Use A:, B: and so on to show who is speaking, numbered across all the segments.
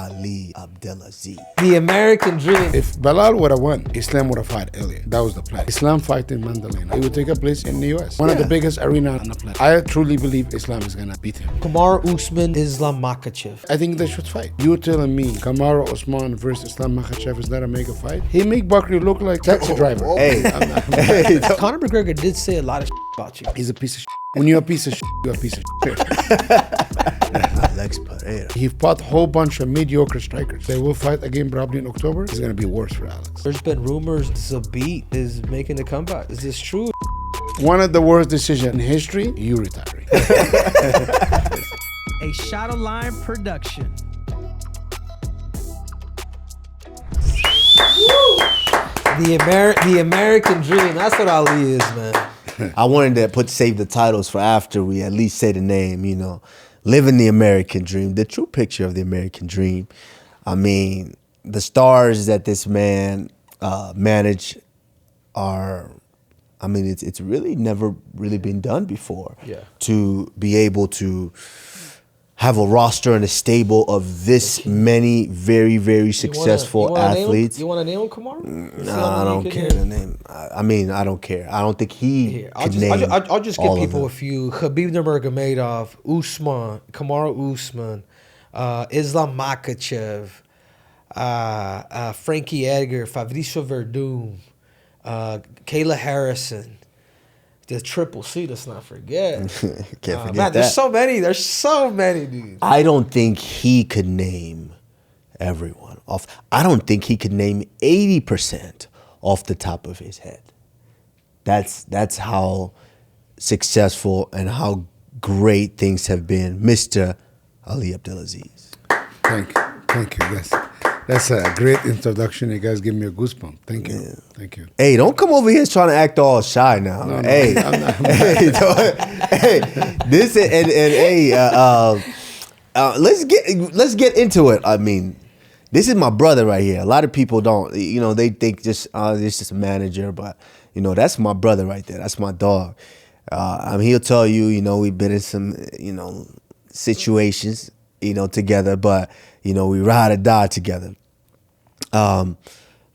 A: Ali Abdelaziz.
B: The American dream.
C: If Belal would have won, Islam would have fought earlier. That was the plan. Islam fight in Mandalay. It would take a place in the US. One of the biggest arenas on the planet. I truly believe Islam is gonna beat him.
B: Kamaru, Usman, Islam Makhachev.
C: I think they should fight. You're telling me Kamaru Usman versus Islam Makhachev is not a mega fight? He make Bakri look like taxi driver.
A: Hey,
B: Conor McGregor did say a lot of about you.
C: He's a piece of shit. When you're a piece of shit, you're a piece of shit.
A: Alex Pereira.
C: He fought a whole bunch of mediocre strikers. They will fight again probably in October. It's gonna be worse for Alex.
B: There's been rumors Zabit is making a comeback. Is this true?
C: One of the worst decisions in history, you retiring.
D: A Shot of Line production.
B: The American dream. That's what Ali is, man.
A: I wanted to save the titles for after we at least say the name, you know. Living the American dream, the true picture of the American dream. I mean, the stars that this man managed are, I mean, it's really never really been done before.
B: Yeah.
A: To be able to have a roster and a stable of this many very, very successful athletes.
B: You want to name him Kamaru?
A: No, I don't care the name. I mean, I don't care. I don't think he could name
B: I'll just give
A: all of
B: people
A: them.
B: a few. Khabib Nurmagomedov, Usman, Kamaru Usman, Islam Makhachev, Frankie Edgar, Fabricio Verdum, Kayla Harrison. The Triple C, let's not forget.
A: Can't forget
B: man,
A: that.
B: there's so many, dude.
A: I don't think he could name everyone off. I don't think he could name 80% off the top of his head. That's how successful and how great things have been, Mr. Ali Abdelaziz.
C: Thank you. That's a great introduction. You guys give me a goosebump. Thank you.
A: Yeah.
C: Thank you.
A: Hey, don't come over here trying to act all shy now.
C: No,
A: hey,
C: I'm not.
A: this and hey, let's get into it. I mean, this is my brother right here. A lot of people don't, you know, they think just this is a manager, but you know, that's my brother right there. That's my dog. I mean, he'll tell you, you know, we've been in some, you know, situations, you know, together, but you know, we ride or die together.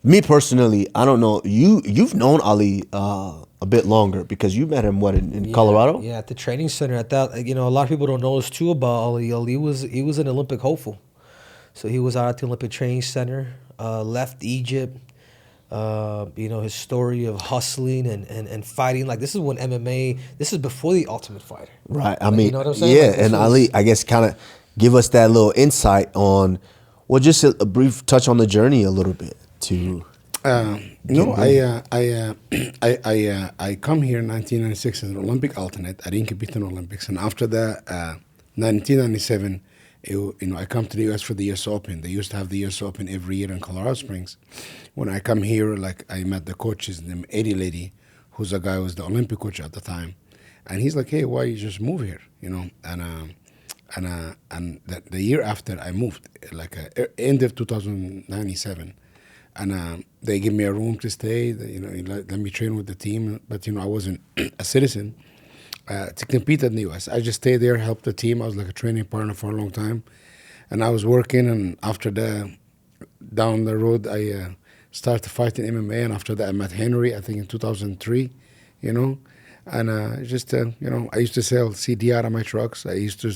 A: Me personally, I don't know. You've known Ali a bit longer because you met him in Colorado?
B: Yeah, at the training center. At that, you know, a lot of people don't know this too about Ali. Ali was an Olympic hopeful, so he was out at the Olympic Training Center. Left Egypt. You know, his story of hustling and fighting. Like, this is when MMA. This is before the Ultimate Fighter.
A: Right. I
B: Like,
A: mean,
B: you know what I'm saying?
A: yeah.
B: Like,
A: and Ali, I guess, kind of give us that little insight on, well, just a brief touch on the journey a little bit to.
C: No, I come here in 1996 as an Olympic alternate. I didn't compete in Olympics, and after that, 1997, you know, I come to the US for the US Open. They used to have the US Open every year in Colorado Springs. When I come here, like, I met the coaches named Eddie Lady, who's a guy who was the Olympic coach at the time, and he's like, "Hey, why you just move here?" You know, and the year after I moved, like end of 2097, and they give me a room to stay. You know, let me train with the team, but you know, I wasn't a citizen to compete in the U.S. I just stayed there, helped the team. I was like a training partner for a long time, and I was working. And after that, down the road, I started fighting MMA, and after that, I met Henry. I think in 2003, you know, and just you know, I used to sell CDR on my trucks. I used to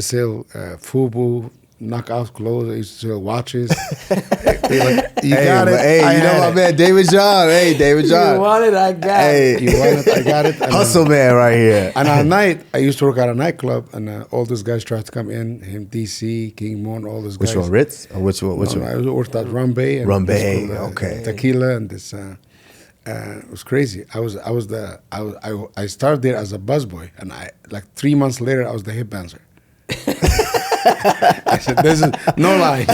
C: sell FUBU, knockout clothes. I used to sell watches. They like, you got it.
A: Hey, you know my man, David John. Hey, David John.
B: You want it, I got it.
C: You want it, I got it. And,
A: Hustle man right here.
C: And at night, I used to work at a nightclub, and all those guys tried to come in. Him, DC, King Mon, all those guys.
A: Which one, Ritz? Or which one?
C: No, I worked at Rumbe. And
A: Rumbe,
C: this called,
A: okay.
C: Tequila, and this. It was crazy. I started there as a busboy, and like 3 months later, I was the hip bouncer. I said, "This is no lies,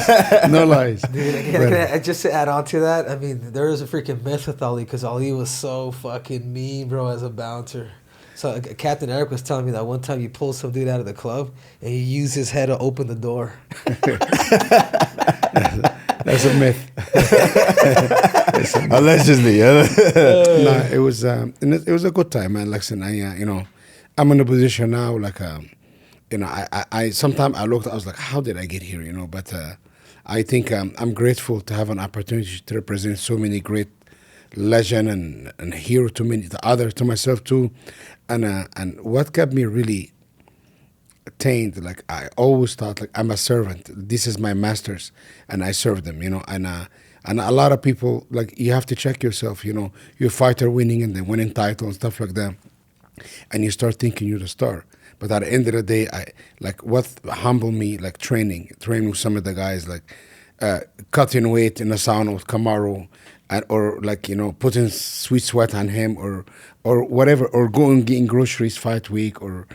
C: no lies."
B: Dude, just to add on to that, I mean, there is a freaking myth with Ali because Ali was so fucking mean, bro, as a bouncer. So Captain Eric was telling me that one time you pulled some dude out of the club and you used his head to open the door.
C: That's a myth.
A: Allegedly.
C: No, it was a good time, man. Listen, you know, I'm in a position now, like, you know, I sometimes I looked, I was like, how did I get here? You know, but I think I'm grateful to have an opportunity to represent so many great legend and hero to many, to others, to myself too, and what kept me really attained, like I always thought, like I'm a servant. This is my masters, and I serve them. You know, and a lot of people, like, you have to check yourself. You know, you're a fighter winning and then winning title and stuff like that, and you start thinking you're the star. But at the end of the day, what humbled me, like training with some of the guys, like cutting weight in the sauna with Kamaru, or like, you know, putting sweet sweat on him, or whatever, or going getting groceries fight week, or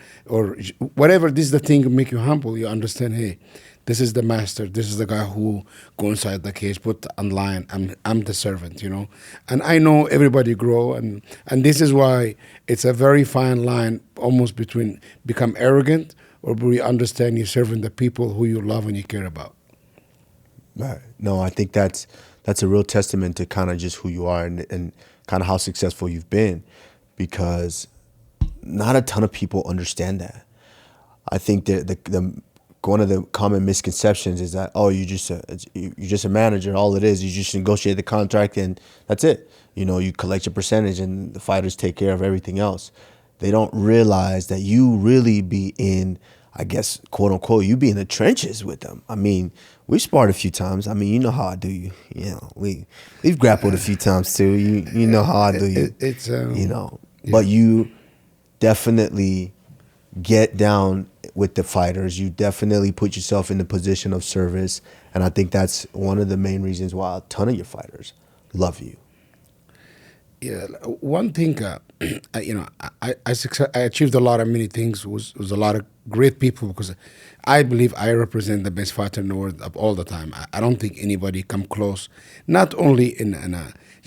C: whatever. This is the thing that make you humble. You understand, hey, this is the master. This is the guy who go inside the cage, put on line. I'm the servant, you know. And I know everybody grow, and this is why it's a very fine line, almost between become arrogant or we understand you're serving the people who you love and you care about.
A: Right. No, I think that's a real testament to kind of just who you are and kind of how successful you've been, because not a ton of people understand that. I think that the one of the common misconceptions is that, oh, you're just a manager. All it is, you just negotiate the contract and that's it. You know, you collect your percentage and the fighters take care of everything else. They don't realize that you really be in, I guess, quote unquote, you be in the trenches with them. I mean, we sparred a few times. I mean, you know how I do you. You know, we've grappled a few times too. You know how I do you.
C: It's
A: you know, yeah. But you definitely get down with the fighters. You definitely put yourself in the position of service, and I think that's one of the main reasons why a ton of your fighters love you.
C: Yeah, one thing, you know, I achieved a lot of many things. Was a lot of great people, because I believe I represent the best fighter in the world of all the time. I don't think anybody come close. Not only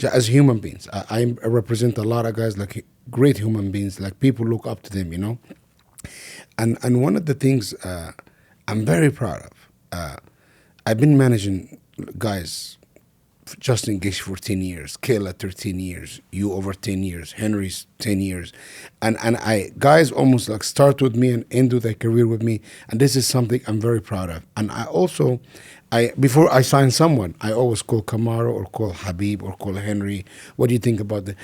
C: as human beings, I represent a lot of guys, like great human beings, like people look up to them, you know. And one of the things I'm very proud of, I've been managing guys. Justin Gaethje for 10 years, Kayla 13 years, you over 10 years, Henry's 10 years. And guys almost like start with me and end their career with me. And this is something I'm very proud of. And I also, before I sign someone, I always call Kamaru or call Khabib or call Henry. What do you think about that?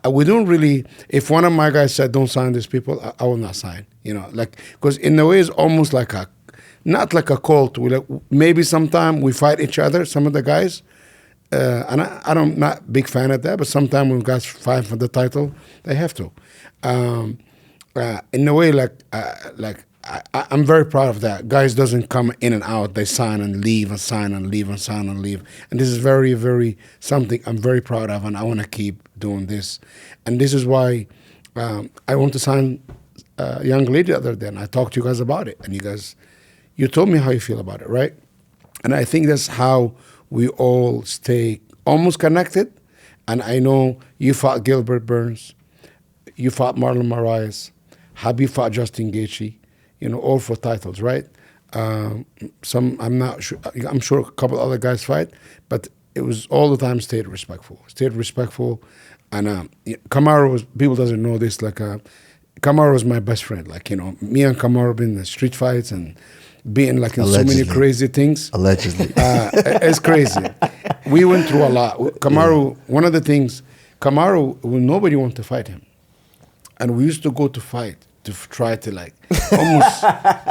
C: We don't really, if one of my guys said, don't sign these people, I will not sign. You know, like, because in a way it's almost like not like a cult. Maybe sometime we fight each other, some of the guys. And I'm not a big fan of that, but sometimes when guys fight for the title, they have to. In a way, I'm very proud of that. Guys doesn't come in and out. They sign and leave and sign and leave and sign and leave. And this is very, very something I'm very proud of, and I want to keep doing this. And this is why I want to sign a young lady the other day. And I talked to you guys about it. And you told me how you feel about it, right? And I think that's how we all stay almost connected. And I know you fought Gilbert Burns, you fought Marlon Moraes, Khabib fought Justin Gaethje, you know, all for titles, right? I'm not sure, I'm sure a couple other guys fight, but it was all the time stayed respectful. And Kamaru people doesn't know this, like Kamaru was my best friend. Like, you know, me and Kamaru been in the street fights and being like in Allegedly. So many crazy things.
A: Allegedly.
C: It's crazy. We went through a lot. Kamaru, one of the things, nobody wanted to fight him. And we used to go to fight, to try to like almost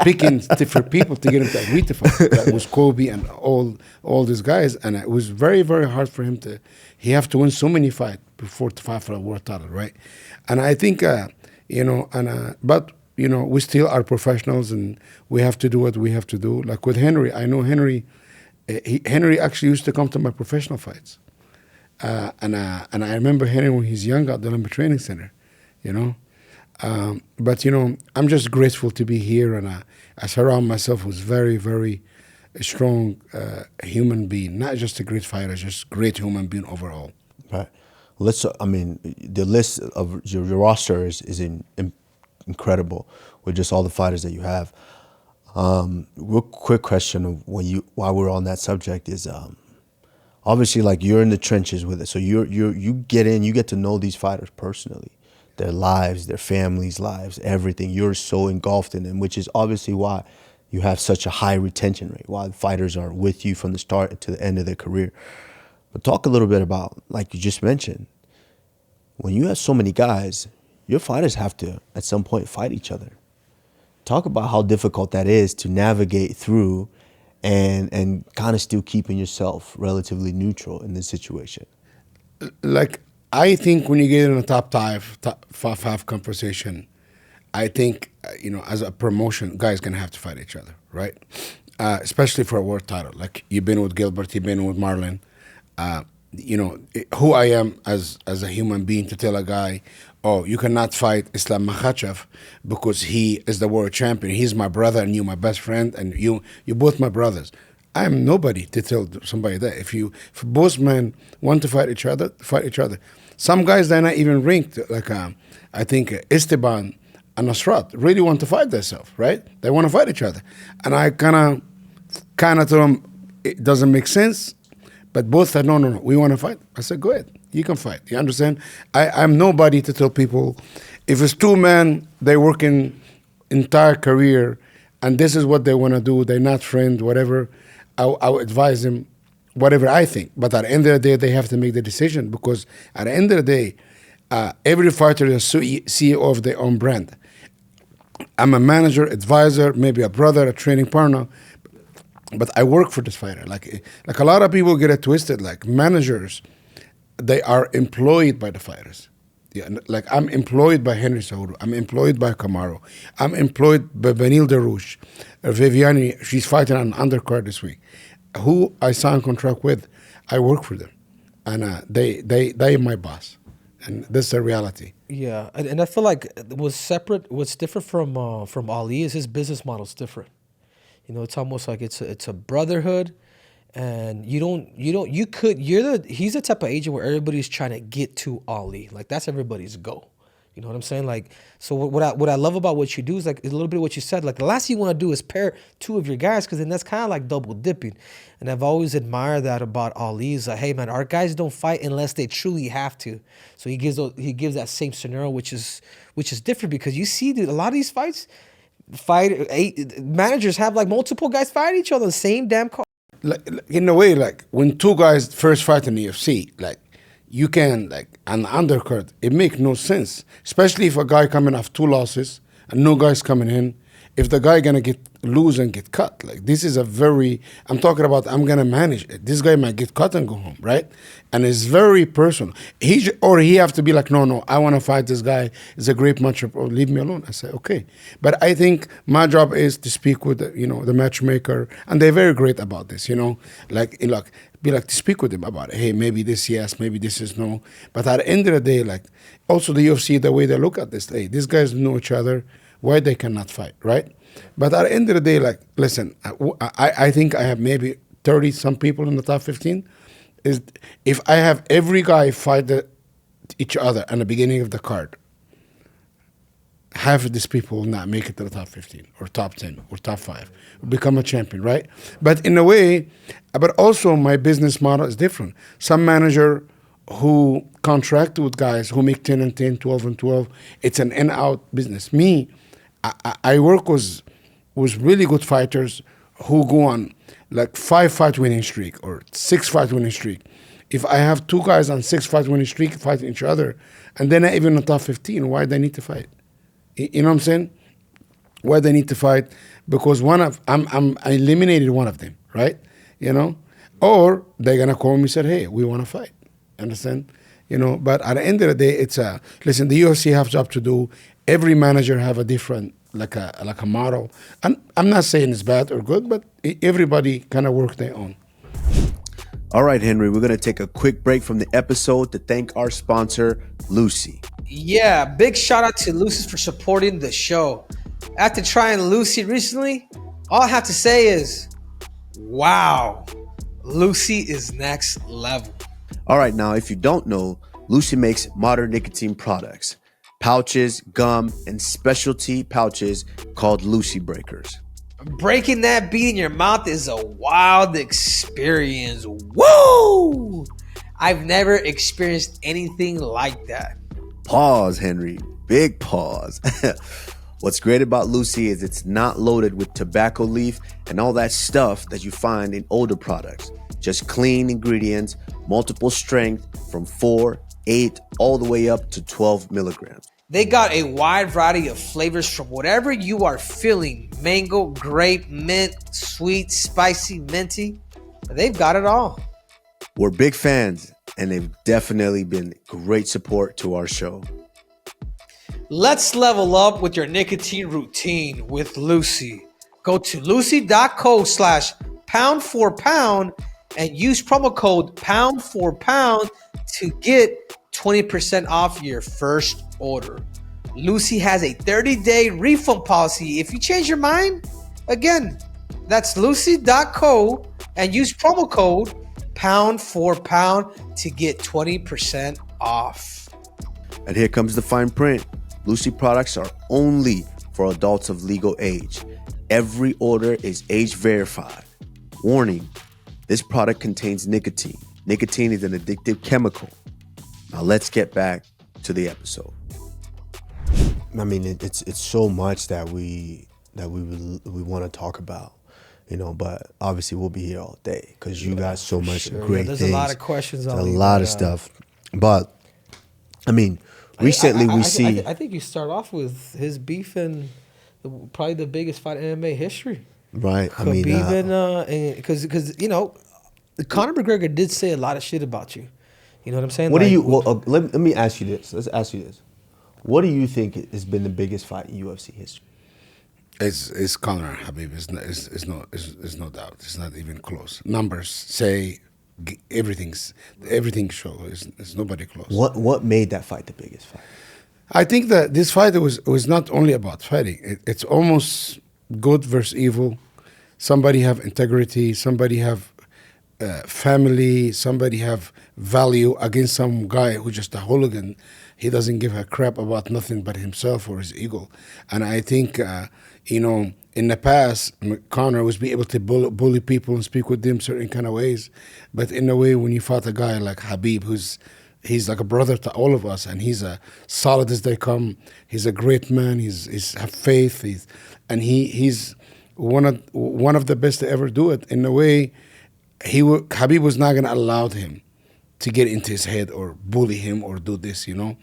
C: picking different people to get him to agree to fight. That was Kobe and all these guys. And it was very, very hard for him he have to win so many fights before to fight for a world title, right? And I think, but, you know, we still are professionals and we have to do what we have to do. Like with Henry, I know Henry actually used to come to my professional fights. And I remember Henry when he's young at the Olympic Training Center, you know. But, you know, I'm just grateful to be here, and I surround myself with very, very strong human being, not just a great fighter, just great human being overall.
A: Right. The list of your roster is incredible with just all the fighters that you have. Real quick question of while we're on that subject is obviously like you're in the trenches with it, so you get to know these fighters personally. their lives, their families' lives, everything. You're so engulfed in them, which is obviously why you have such a high retention rate, why fighters are with you from the start to the end of their career. But talk a little bit about, like you just mentioned, when you have so many guys, your fighters have to, at some point, fight each other. Talk about how difficult that is to navigate through and kind of still keeping yourself relatively neutral in this situation.
C: Like, I think when you get in a top five conversation, I think, as a promotion, guys going to have to fight each other, right? Especially for a world title. Like, you've been with Gilbert, you've been with Marlon. Who I am as a human being to tell a guy, oh, you cannot fight Islam Makhachev because he is the world champion. He's my brother and you my best friend and you both my brothers. I am nobody to tell somebody that. If both men want to fight each other, fight each other. Some guys, they're not even ranked. Like, I think Esteban and Nasrat really want to fight themselves, right? They want to fight each other. And I kind of told them, it doesn't make sense. But both said, no, we want to fight. I said, go ahead, you can fight. You understand? I'm nobody to tell people, if it's two men, they work in entire career, and this is what they want to do, they're not friends, whatever, I'll advise them whatever I think. But at the end of the day, they have to make the decision, because at the end of the day, every fighter is a CEO of their own brand. I'm a manager, advisor, maybe a brother, a training partner, but I work for this fighter. Like a lot of people get it twisted. Like, managers, they are employed by the fighters. Yeah, like, I'm employed by Henry Cejudo. I'm employed by Kamaru. I'm employed by Benil Darouche. Viviani, she's fighting on an undercard this week. Who I sign contract with, I work for them, and they my boss, and that's the reality.
B: Yeah, and I feel like what's different from Ali is his business model's different. It's almost like it's a brotherhood, and he's the type of agent where everybody's trying to get to Ali. Like, that's everybody's goal. You know what I'm saying? Like, so what I love about what you do is, like, a little bit of what you said. Like, the last thing you want to do is pair two of your guys, because then that's kind of like double dipping. And I've always admired that about Ali. Is like, hey man, our guys don't fight unless they truly have to. So he gives that same scenario, which is different, because you see, dude, a lot of these fights. Managers have like multiple guys fight each other on the same damn card.
C: Like, in a way, like, when two guys first fight in the UFC, like, you can, like, an undercard, it makes no sense. Especially if a guy coming off 2 losses and no guys coming in. If the guy gonna lose and get cut, like, this is I'm talking about, I'm gonna manage it. This guy might get cut and go home, right? And it's very personal. He have to be like, no, I want to fight this guy. It's a great matchup. Or leave me alone. I say, okay. But I think my job is to speak with the matchmaker, and they're very great about this. To speak with them about it. Hey, maybe this yes, maybe this is no. But at the end of the day, like, also the UFC, the way they look at this, hey, these guys know each other. Why they cannot fight, right? But at the end of the day, like, listen, I think I have maybe 30-some people in the top 15. Is if I have every guy fight each other at the beginning of the card, half of these people will not make it to the top 15 or top 10 or top 5, become a champion, right? But in a way, but also my business model is different. Some manager who contract with guys who make 10 and 10, 12 and 12, it's an in-out business. Me, I work with really good fighters who go on like 5-fight winning streak or 6-fight winning streak. If I have 2 guys on 6-fight winning streak fighting each other, and then even in the top 15, why they need to fight? You know what I'm saying? Why they need to fight? Because I eliminated one of them, right? Or they're gonna call me and say, hey, we want to fight. Understand? But at the end of the day, it's listen, the UFC have job to do. Every manager have a different like a model. And I'm not saying it's bad or good, but everybody kind of work their own.
A: All right, Henry, we're going to take a quick break from the episode to thank our sponsor, Lucy.
B: Yeah, big shout out to Lucy for supporting the show. After trying Lucy recently, all I have to say is, wow, Lucy is next level.
A: All right, now, if you don't know, Lucy makes modern nicotine products, pouches, gum, and specialty pouches called Lucy Breakers.
B: Breaking that beat in your mouth is a wild experience. Woo! I've never experienced anything like that.
A: Pause, Henry. Big pause. What's great about Lucy is it's not loaded with tobacco leaf and all that stuff that you find in older products. Just clean ingredients, multiple strength from 4, 8, all the way up to 12 milligrams.
B: They got a wide variety of flavors from whatever you are feeling. Mango, grape, mint, sweet, spicy, minty. They've got it all.
A: We're big fans, and they've definitely been great support to our show.
B: Let's level up with your nicotine routine with Lucy. Go to lucy.co/pound for pound and use promo code pound for pound to get 20% off your first order. Lucy has a 30-day refund policy if you change your mind. Again, that's lucy.co and use promo code pound for pound to get 20% off.
A: And here comes the fine print. Lucy products are only for adults of legal age. Every order is age verified. Warning, this product contains nicotine. Nicotine is an addictive chemical. Now let's get back to the episode. I mean, it's so much that we want to talk about, you know, but obviously we'll be here all day because you got so much great
B: There's
A: things.
B: a lot of questions on
A: a lot of stuff. But I mean, recently we see.
B: I think you start off with his beef and probably the biggest fight in MMA history.
A: Right.
B: Khabib because you know, Conor McGregor did say a lot of shit about you. You know what I'm saying?
A: What do you? Well, let me ask you this. Let's ask you this. What do you think has been the biggest fight in UFC history?
C: It's Conor and Khabib. It's no doubt. It's not even close. Numbers say everything show. It's nobody close.
A: What made that fight the biggest fight?
C: I think that this fight was not only about fighting. It's almost good versus evil. Somebody have integrity. Somebody have family. Somebody have value against some guy who's just a hooligan. He doesn't give a crap about nothing but himself or his ego. And I think, you know, in the past, Conor was be able to bully people and speak with them certain kind of ways. But in a way, when you fought a guy like Khabib, he's like a brother to all of us, and he's as solid as they come. He's a great man. He's have faith. He's one of the best to ever do it. In a way, Khabib was not going to allow him to get into his head or bully him or do this, you know.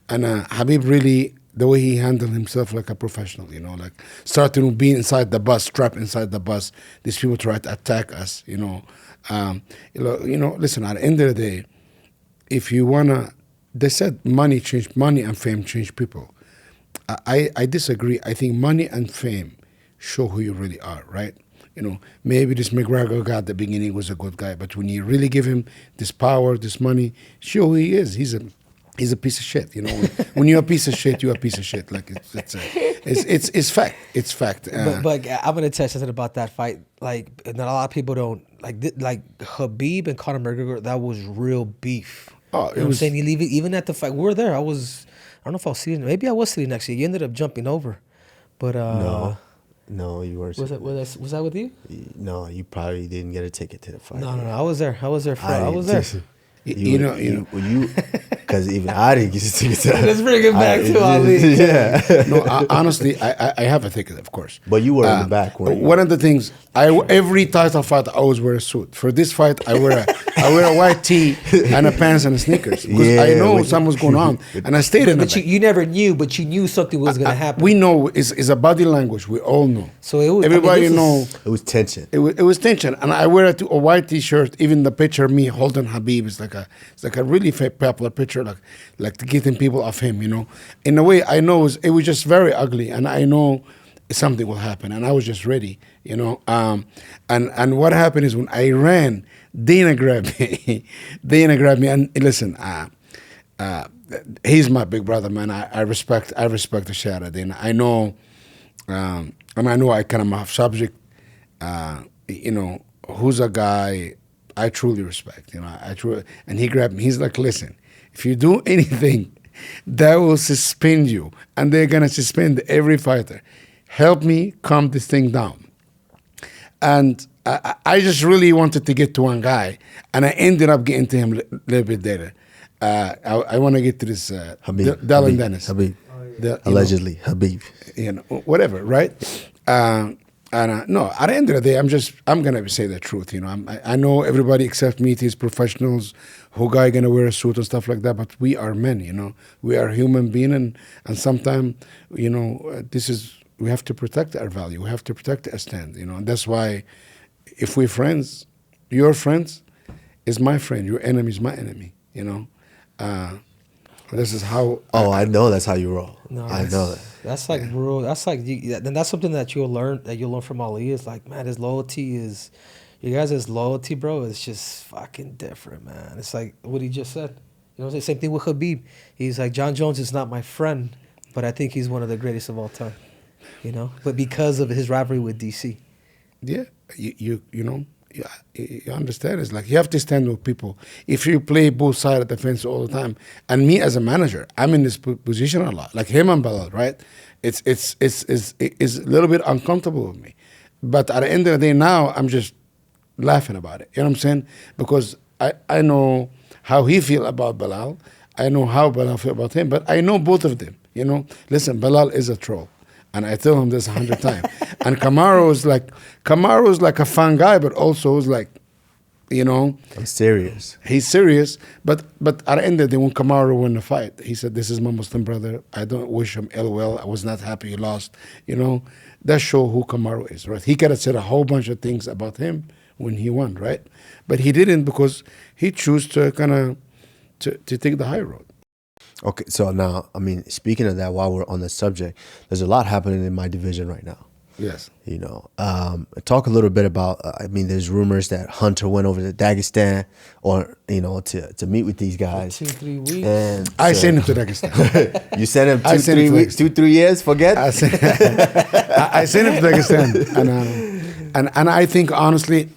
C: And Khabib really, the way he handled himself like a professional, you know, like starting with being inside the bus, trapped inside the bus. These people try to attack us, you know. Listen, at the end of the day, if you wanna, they said money and fame change people. I disagree. I think money and fame show who you really are, right? You know, maybe this McGregor guy at the beginning was a good guy, but when you really give him this power, this money, show who he is. He's a piece of shit. You know, when you're a piece of shit, you're a piece of shit. Like it's fact. It's fact.
B: But I'm gonna tell you something about that fight. Like, not a lot of people don't like Khabib and Conor McGregor. That was real beef.
C: Oh,
B: you know what I'm saying? Even at the fight, we were there. I don't know if I was sitting. Maybe I was sitting next to you. You ended up jumping over, but
A: No, you were.
B: Was that with you?
A: No, you probably didn't get a ticket to the fight.
B: No. I was there. I was there.
A: Because even I didn't get a ticket to that.
B: Let's bring it back to Ali.
A: Yeah.
C: No, honestly, I have a ticket, of course.
A: But you were in the back, weren't you?
C: One of the things, every title fight, I always wear a suit. For this fight, I wear a white tee and a pants and sneakers because I know something was going on, and I stayed in the back.
B: You never knew, but you knew something was going to happen.
C: We know it's a body language. We all know.
B: So it was,
C: everybody know.
A: It was tension.
C: It was tension, and I wear a white T-shirt. Even the picture of me holding Khabib is like a really popular picture, like getting people off him. You know, in a way, I know it was just very ugly, and I know something will happen, and I was just ready. You know, and what happened is when I ran, Dana grabbed me. And listen, he's my big brother, man. I respect the shit out of Dana. I know, and I know I kind of off subject. You know, who's a guy I truly respect. You know, and he grabbed me. He's like, listen, if you do anything, that will suspend you, and they're gonna suspend every fighter. Help me calm this thing down. And I just really wanted to get to one guy, and I ended up getting to him a little bit later. I want to get to this
A: Khabib.
C: Dylan Dennis.
A: Khabib.
C: Allegedly.
A: Khabib.
C: Whatever, right? No, at the end of the day, I'm gonna say the truth. I know everybody except me is professionals who guy gonna wear a suit and stuff like that, but we are men. We are human being, and sometimes we have to protect our value. We have to protect our stand. And that's why if we're friends, your friends is my friend, your enemy is my enemy. This is how.
A: I know that's how you roll.
B: No,
A: I know that.
B: That's like real. That's like, and that's something that you'll learn from Ali. Is like, man, his loyalty is, you guys' loyalty, bro, is just fucking different, man. It's like what he just said. You know what I'm saying? Same thing with Khabib. He's like, John Jones is not my friend, but I think he's one of the greatest of all time. But because of his rivalry with DC.
C: Yeah, you understand. It's like you have to stand with people. If you play both sides of the fence all the time, and me as a manager, I'm in this position a lot. Like him and Belal, right? It's a little bit uncomfortable with me. But at the end of the day, now I'm just laughing about it. You know what I'm saying? Because I know how he feel about Belal. I know how Belal feel about him. But I know both of them. Listen, Belal is a troll. And I tell him this 100 times. And Kamaru is like a fun guy, but also is like,
A: I'm serious.
C: He's serious, but at the end of the day, when Kamaru won the fight, he said, "This is my Muslim brother. I don't wish him ill will. I was not happy he lost." That show who Kamaru is, right? He could have said a whole bunch of things about him when he won, right? But he didn't because he chose to kind of to take the high road.
A: Okay, so now, speaking of that, while we're on the subject, there's a lot happening in my division right now.
C: Yes.
A: Talk a little bit about, there's rumors that Hunter went over to Dagestan or, to meet with these guys.
B: 2-3 weeks.
A: And
C: I sent him to Dagestan.
A: You sent him 2-3 weeks, 2-3 years, forget?
C: I sent him to Dagestan. And I think, honestly,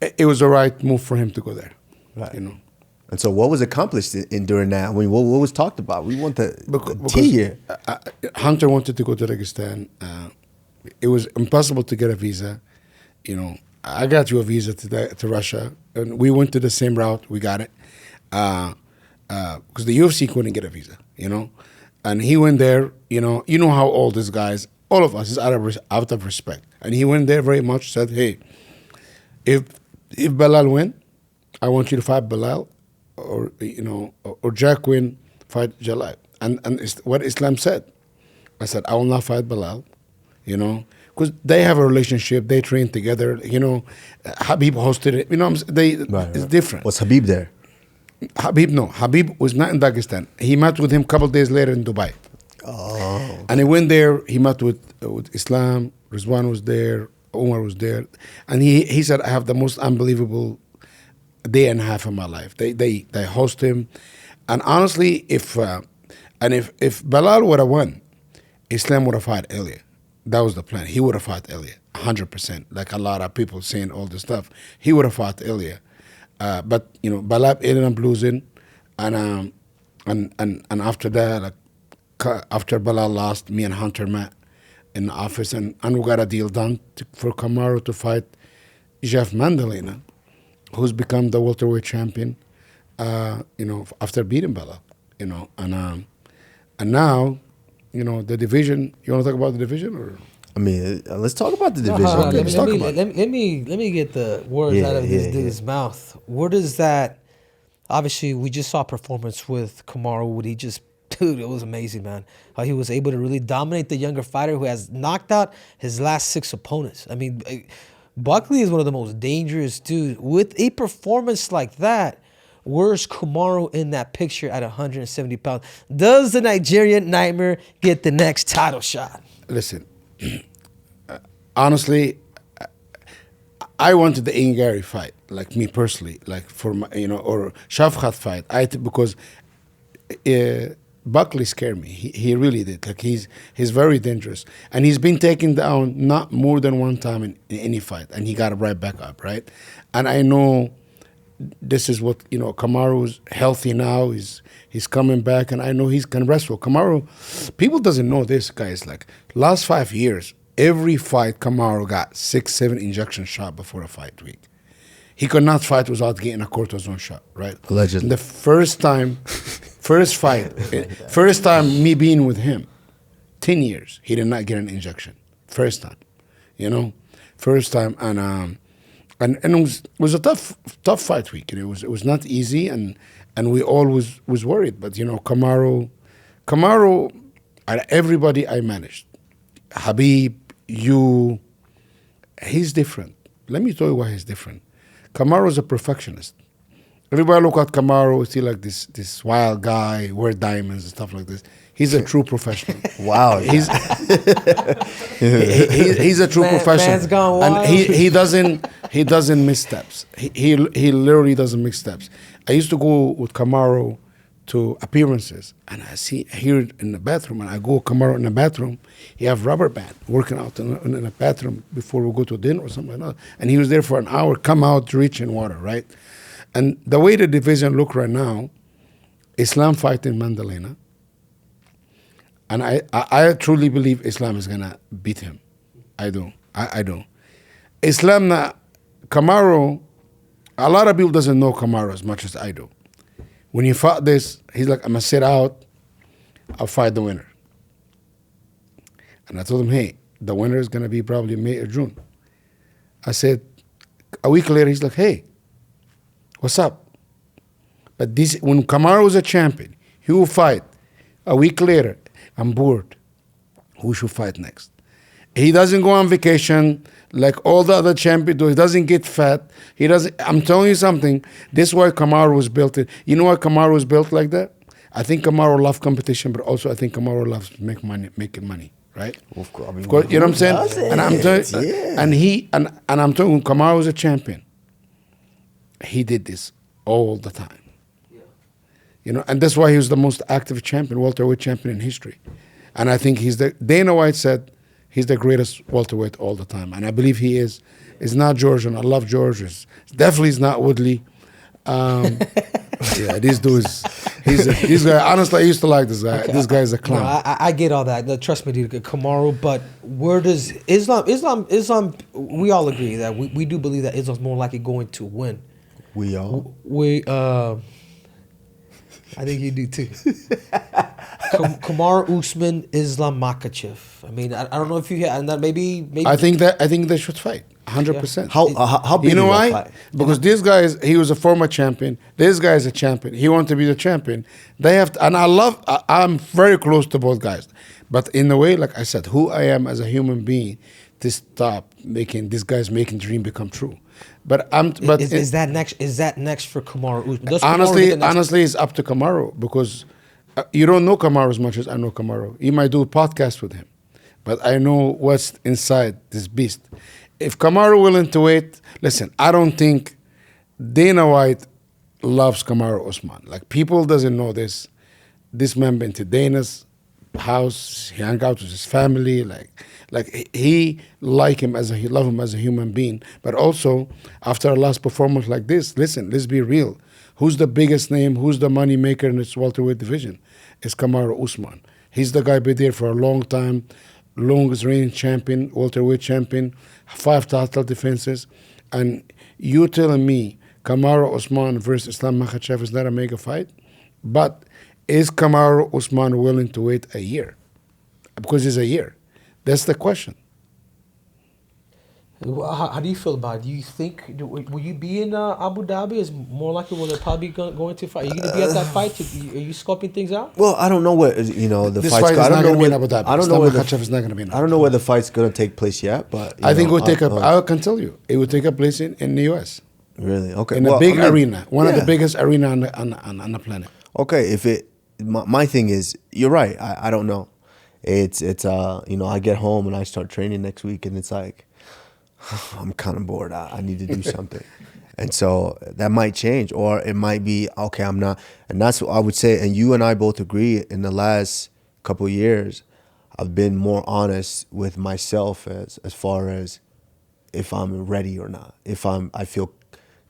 C: it was the right move for him to go there.
A: Right. And so what was accomplished during that? What was talked about? We want the tea here.
C: Hunter wanted to go to Dagestan. It was impossible to get a visa. I got you a visa to Russia. And we went to the same route. We got it. Because the UFC couldn't get a visa, And he went there, you know how all these guys, all of us, is out of respect. And he went there very much, said, hey, if Belal win, I want you to fight Belal. Or Jack win, fight Jalal. And it's what Islam said. I said, I will not fight Belal, because they have a relationship. They train together, Khabib hosted it. It's different.
A: Was Khabib there?
C: Khabib, no. Khabib was not in Dagestan. He met with him a couple of days later in Dubai.
A: Oh.
C: And he went there. He met with Islam. Rizwan was there. Omar was there. And he said, I have the most unbelievable day and a half of my life. They host him, and honestly, if Belal would have won, Islam would have fought earlier. That was the plan. He would have fought earlier, 100%. Like a lot of people saying all this stuff, he would have fought earlier. But Belal ended up losing, and after that, after Belal lost, me and Hunter met in the office, and we got a deal done for Kamaru to fight Jeff Mandalena, who's become the welterweight champion, after beating Belal, and now, the division. You want to talk about the division, or?
A: Let's talk about the division.
B: Let me get the words out of this dude's mouth. Where does that? Obviously, we just saw a performance with Kamaru. Dude, it was amazing, man. How he was able to really dominate the younger fighter who has knocked out his last 6 opponents. Buckley is one of the most dangerous dudes. With a performance like that, where's Kamaru in that picture at 170 pounds? Does the Nigerian Nightmare get the next title shot?
C: Listen, honestly, I wanted the Ingari fight, like me personally, like for my, or Shafkat fight. Because Buckley scared me. He really did. Like he's very dangerous, and he's been taken down not more than one time in any fight, and he got right back up, right? And I know this is what Kamaru's healthy now. He's coming back, and I know he's can wrestle. Kamaru, people doesn't know this, guys. Like last 5 years, every fight Kamaru got 6-7 injection shot before a fight week. He could not fight without getting a cortisone shot, right?
A: Allegedly.
C: The first time me being with him, 10 years, he did not get an injection. First time, first time, and it was a tough fight week. It was not easy, and we all was worried. But Kamaru, everybody I managed, Khabib, he's different. Let me tell you why he's different. Kamaru is a perfectionist. Everybody look at Kamaru, see like this wild guy, wear diamonds and stuff like this. He's a true professional.
A: Wow.
C: He's a true professional.
B: Man's gone wild.
C: And he doesn't miss steps. He literally doesn't miss steps. I used to go with Kamaru to appearances, and I hear it in the bathroom, and I go Kamaru in the bathroom. He have rubber band working out in the bathroom before we go to dinner or something like that. And he was there for an hour, come out reaching water, right? And the way the division look right now, Islam fighting Mandalena, and I truly believe Islam is gonna beat him. I do. Islam, Kamaru, a lot of people doesn't know Kamaru as much as I do. When he fought this, he's like, I'm gonna sit out, I'll fight the winner. And I told him, hey, the winner is gonna be probably May or June. I said, a week later, he's like, hey, what's up? But when Kamaru was a champion, he will fight. A week later, I'm bored. Who should fight next? He doesn't go on vacation like all the other champions do. He doesn't get fat. I'm telling you something. This is why Kamaru was built. You know why Kamaru was built like that? I think Kamaru loves competition, but also I think Kamaru loves making money. Right?
A: Of course,
C: you know what I'm saying? And I'm telling I'm telling you, when Kamaru was a champion, he did this all the time. And that's why he was the most active champion, welterweight champion in history. And I think Dana White said he's the greatest welterweight all the time. And I believe he is. It's not George, and I love George. Definitely is not Woodley. These dudes, this guy, honestly, I used to like this guy. Okay, this guy is a clown.
B: No, I get all that. No, trust me, dude, Kamaru. But where does Islam, we all agree that we do believe that Islam's more likely going to win.
A: We all?
B: I think you do too. Kamaru, Usman, Islam Makhachev. I mean, I don't know if you hear, and that maybe.
C: I think they should fight 100%.
A: How big?
C: You know why? Because this guy he was a former champion. This guy is a champion. He wants to be the champion. They have to, and I'm very close to both guys, but in a way, like I said, who I am as a human being, to stop making this guy's making dream become true. But
B: is that next? Is that next for Kamaru?
C: Honestly, it's up to Kamaru, because you don't know Kamaru as much as I know Kamaru. You might do a podcast with him, but I know what's inside this beast. If Kamaru willing to wait, listen, I don't think Dana White loves Kamaru Usman. Like, people doesn't know this. This man been to Dana's house. He hung out with his family. Like he love him as a human being. But also, after a last performance like this, listen, let's be real. Who's the biggest name? Who's the money maker in this welterweight division? It's Kamaru Usman. He's the guy been there for a long time, longest reigning champion, welterweight champion, 5 title defenses. And you telling me Kamaru Usman versus Islam Makhachev is not a mega fight? But is Kamaru Usman willing to wait a year? Because it's a year. That's the question.
B: How do you feel about it? Do you think, will you be in Abu Dhabi? Is more likely will they probably going to fight? Are you going to be at that fight? Are you scoping things out?
A: Well, I don't know what the
C: this
A: fight's.
C: Fight is not going to be in Abu Dhabi. I don't know where Makhachev is not going to be in Abu Dhabi.
A: I don't know where the fight's going to take place yet, but
C: I think it will take up. I can tell you, it will take a place in the U.S.
A: Really? Okay.
C: In a big arena, one of the biggest arena on the planet.
A: Okay. My thing is, you're right. I don't know. It's I get home and I start training next week, and it's like, I'm kind of bored. I need to do something. And so that might change, or it might be, okay, I'm not. And that's what I would say. And you and I both agree, in the last couple of years, I've been more honest with myself as far as if I'm ready or not, if I feel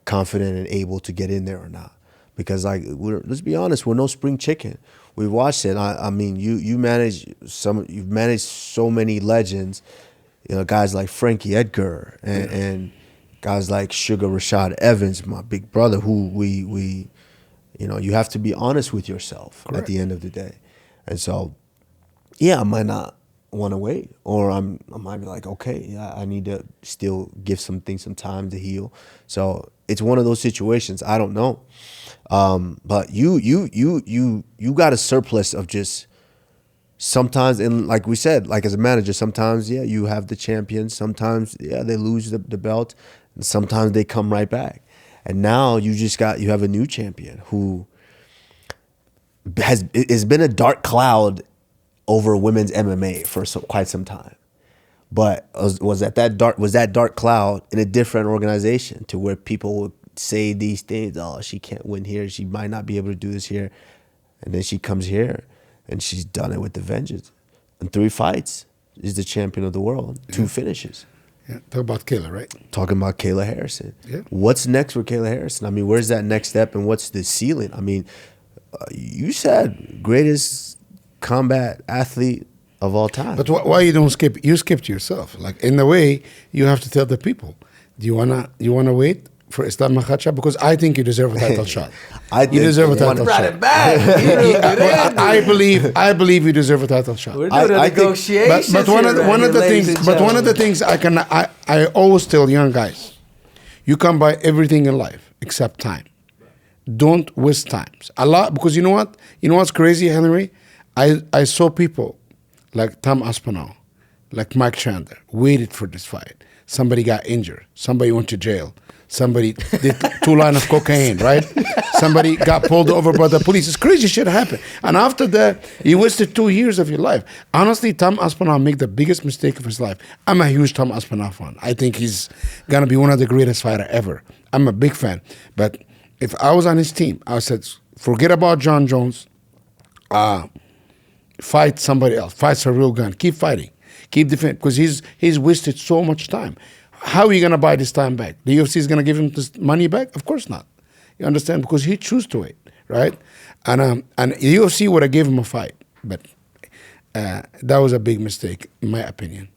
A: confident and able to get in there or not. Because let's be honest, we're no spring chicken. We've watched it. I mean, you've managed so many legends, guys like Frankie Edgar and guys like Sugar Rashad Evans, my big brother, who we you have to be honest with yourself at the end of the day. And so, yeah, I might not want to wait, or I might be like, okay, yeah, I need to still give some things some time to heal. So it's one of those situations. I don't know, but you got a surplus of just sometimes, and like we said, like as a manager, sometimes you have the champions, sometimes they lose the belt, and sometimes they come right back. And now you have a new champion who it's been a dark cloud over women's MMA for quite some time. But was that dark cloud in a different organization to where people would say these things, oh, she can't win here, she might not be able to do this here. And then she comes here and she's done it with the vengeance. In 3 fights, she's the champion of the world. 2 finishes.
C: Yeah, talk about Kayla, right?
A: Talking about Kayla Harrison.
C: Yeah.
A: What's next for Kayla Harrison? I mean, where's that next step and what's the ceiling? I mean, you said greatest combat athlete of all time.
C: But why you don't skip? You skipped yourself. Like, in a way, you have to tell the people. Do you wanna wait for Islam Makhachev? Because I think you deserve a title shot. You deserve a title shot.
B: Brought it back.
C: I believe you deserve a title shot.
B: We're doing a negotiation.
C: But one of the things I always tell young guys, you can buy everything in life except time. Don't waste times. A lot, because you know what? You know what's crazy, Henry? I saw people like Tom Aspinal, like Mike Chandler, waited for this fight. Somebody got injured. Somebody went to jail. Somebody did 2 lines of cocaine, right? Somebody got pulled over by the police. It's crazy shit happened. And after that, you wasted 2 years of your life. Honestly, Tom Aspinall made the biggest mistake of his life. I'm a huge Tom Aspinall fan. I think he's going to be one of the greatest fighters ever. I'm a big fan. But if I was on his team, I said, forget about John Jones. Fight somebody else. Fight a real gun. Keep fighting. Keep defending. Because he's wasted so much time. How are you going to buy this time back? The UFC is going to give him this money back? Of course not. You understand? Because he chose to wait, right? And the UFC would have given him a fight. But that was a big mistake, in my opinion.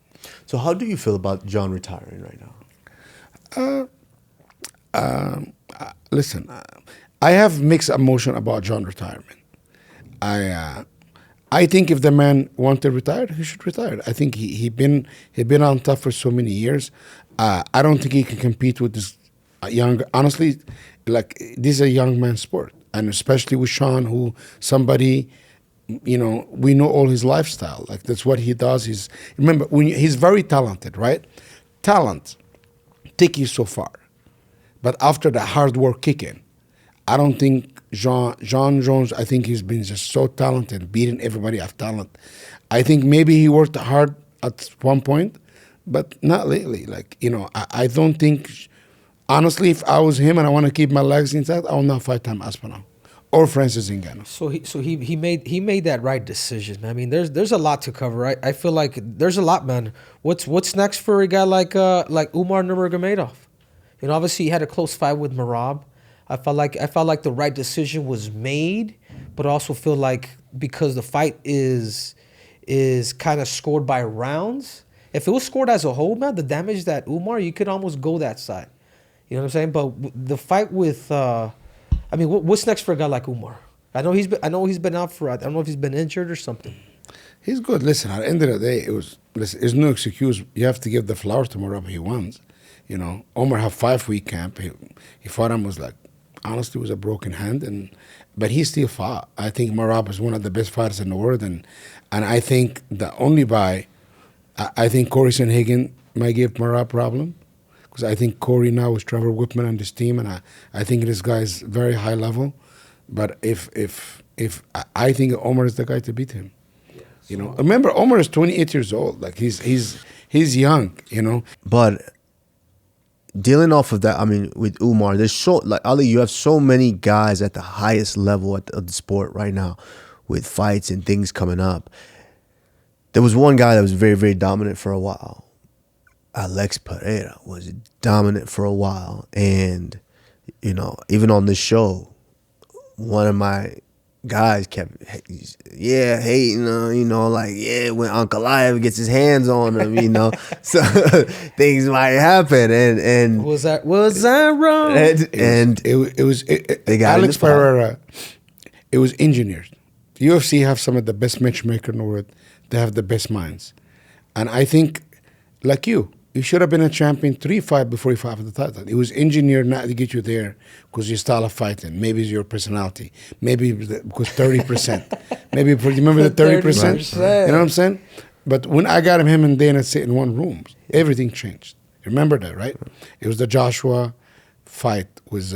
A: So how do you feel about John retiring right now?
C: Listen, I have mixed emotion about John retirement. I think if the man wanted to retire, he should retire. I think he'd been on top for so many years. I don't think he can compete with this young. Honestly, like, this is a young man's sport, and especially with Sean, who somebody, we know all his lifestyle. Like, that's what he does. He's very talented, right? Talent take you so far, but after the hard work kick in, I don't think John Jones, I think he's been just so talented, beating everybody of talent. I think maybe he worked hard at one point, but not lately. Like, I don't think, honestly, if I was him and I want to keep my legs inside, I will not fight Tom Aspinall or Francis Ngannou.
B: So he made that right decision. I mean, there's a lot to cover. I feel like there's a lot, man. What's next for a guy like Umar Nurmagomedov? Obviously he had a close fight with Merab. I felt like the right decision was made, but I also feel like because the fight is kind of scored by rounds. If it was scored as a whole, man, the damage that Umar, you could almost go that side. You know what I'm saying? But the fight with, what's next for a guy like Umar? I know he's been out for. I don't know if he's been injured or something.
C: He's good. Listen, at the end of the day, there's no excuse. You have to give the flowers to Merab. He won. Umar had 5-week camp. He fought him, was like, honestly, it was a broken hand, but he still fought. I think Merab is one of the best fighters in the world, and I think the only I think Corey Sanhagen might give Merab problem, because I think Corey now is Trevor Whitman on this team, and I think this guy is very high level. But if I think Omar is the guy to beat him. Yeah, remember, Omar is 28 years old. Like, he's young.
A: But dealing off of that, I mean, with Umar, there's Ali, you have so many guys at the highest level of the sport right now with fights and things coming up. There was one guy that was very, very dominant for a while. Alex Pereira was dominant for a while. And, even on this show, one of my guys kept, hating, like, when Ankalaev gets his hands on him, so things might happen, and
B: Was I wrong?
A: They got
C: Alex Pereira. It was engineered. The UFC have some of the best matchmakers in the world. They have the best minds, and I think, like you should have been a champion 3 fights before you fought for the title. It was engineered not to get you there because your style of fighting. Maybe it's your personality. Maybe because 30%. Maybe remember the 30%. You know what I'm saying? But when I got him and Dana sit in one room, everything changed. Remember that, right? It was the Joshua fight with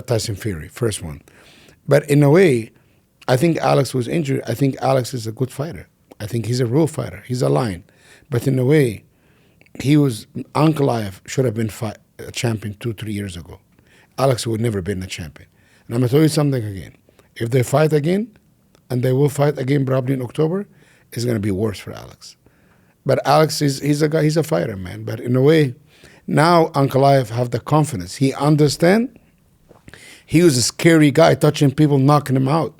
C: Tyson Fury, first one. But in a way, I think Alex was injured. I think Alex is a good fighter. I think he's a real fighter. He's a lion. But in a way, Ankalaev should have been a champion 2-3 years ago. Alex would never been a champion. And I'm going to tell you something again. If they fight again, and they will fight again probably in October, it's going to be worse for Alex. But Alex he's a guy, he's a fighter, man. But in a way, now Ankalaev have the confidence. He understand. He was a scary guy, touching people, knocking him out.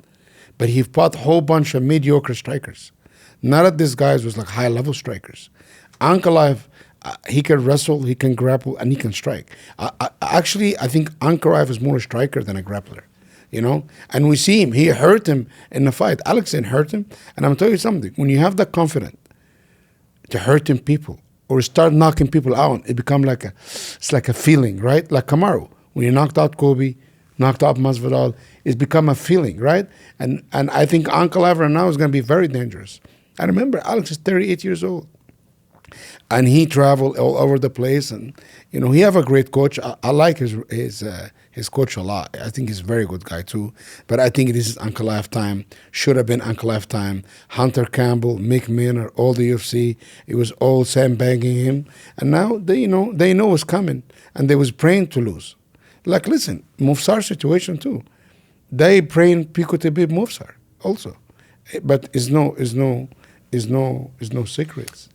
C: But he fought a whole bunch of mediocre strikers. None of these guys was like high-level strikers. Ankalaev, he can wrestle, he can grapple, and he can strike. I think Ankalaev is more a striker than a grappler, And we see him. He hurt him in the fight. Alex didn't hurt him. And I'm telling you something. When you have the confidence to hurting people or start knocking people out, it becomes it's like a feeling, right? Like Kamaru. When he knocked out Kobe, knocked out Masvidal, it's become a feeling, right? And I think Ankalaev right now is going to be very dangerous. I remember Alex is 38 years old. And he traveled all over the place, and he have a great coach. I like his coach a lot. I think he's a very good guy too. But I think this is Ankalaev time. Should have been Ankalaev time. Hunter Campbell, Mick Miner, all the UFC. It was all sandbagging him, and now they know what's coming, and they was praying to lose. Like, listen, Movsar situation too. They praying Pico to beat Movsar also, but is no secrets.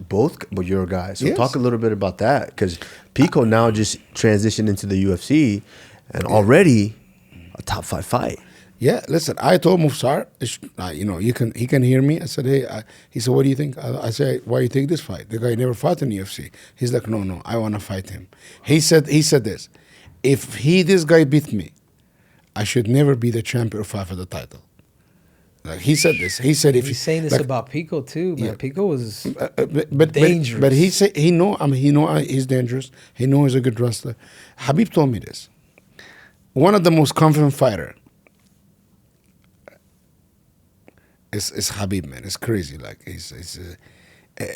A: Both your guys. So
C: Yes.
A: talk a little bit about that, because Pico now just transitioned into the UFC and already a top 5 fight.
C: Yeah, listen, I told Movsar, he can hear me. I said, hey, he said, what do you think? I said, why you take this fight? The guy never fought in the UFC. He's like, no, I want to fight him. He said this, if this guy beat me, I should never be the champion or fight for the title. Like, he said this. He said if
B: he's saying this about Pico too, man.
C: Yeah.
B: Pico was
C: but
B: dangerous.
C: But he said he know he's dangerous. He know he's a good wrestler. Khabib told me this. One of the most confident fighter is Khabib, man. It's crazy. Like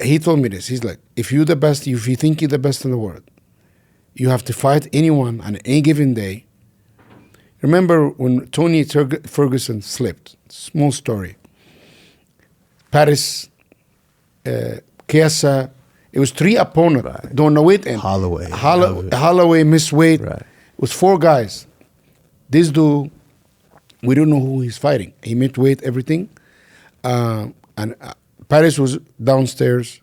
C: he told me this. He's like, if you're the best, if you think you're the best in the world, you have to fight anyone on any given day. Remember when Tony Ferguson slipped? Small story. Paris, Chiesa, it was 3 opponents.
A: Right.
C: Don't know it. And
A: Holloway
C: missed weight.
A: Right.
C: It was 4 guys. This dude, we don't know who he's fighting. He missed weight, everything. And Paris was downstairs.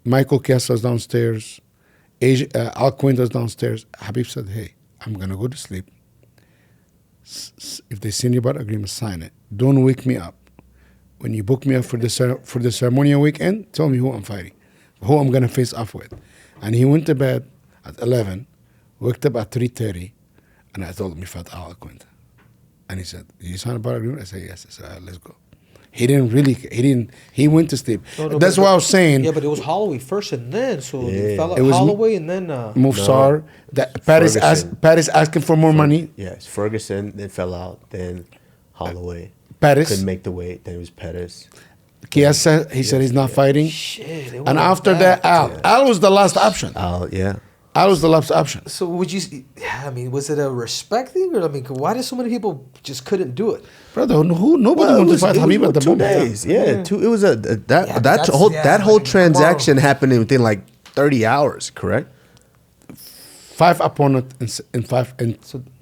C: Michael Chiesa was downstairs. Al Quinta was downstairs. Khabib said, hey, I'm going to go to sleep. If they send you about agreement, sign it. Don't wake me up. When you book me up for the ceremonial weekend, tell me who I'm fighting, who I'm gonna face off with. And he went to bed at 11, woke up at 3:30, and I told him he fought Al Quinta. And he said, "Did you sign about agreement?" I said, "Yes." I said, let's go. He went to sleep. That's what I was saying.
B: Yeah, but it was Holloway first and then. So
A: Yeah.
B: fell
C: It was
B: Holloway and then
C: Movsar. Paris asking for more money.
A: Yes, Ferguson, then fell out, then Holloway.
C: Paris.
A: Couldn't make the weight, then it was Pettis.
C: Chiesa, he said he's not fighting.
B: shit. it
C: And
B: went
C: after
B: back.
C: that, Al was the last option.
A: Yeah.
C: Al was the last option.
B: So would you? I mean, was it a respect thing, or I mean, why did so many people just couldn't do it?
C: Brother, nobody wanted to fight Khabib at the
A: 2
C: moment.
A: days. Yeah,
B: Yeah.
A: It was that
B: that's
A: whole
B: like
A: transaction
B: tomorrow.
A: happened within like 30 hours, correct?
C: 5 opponents in
B: they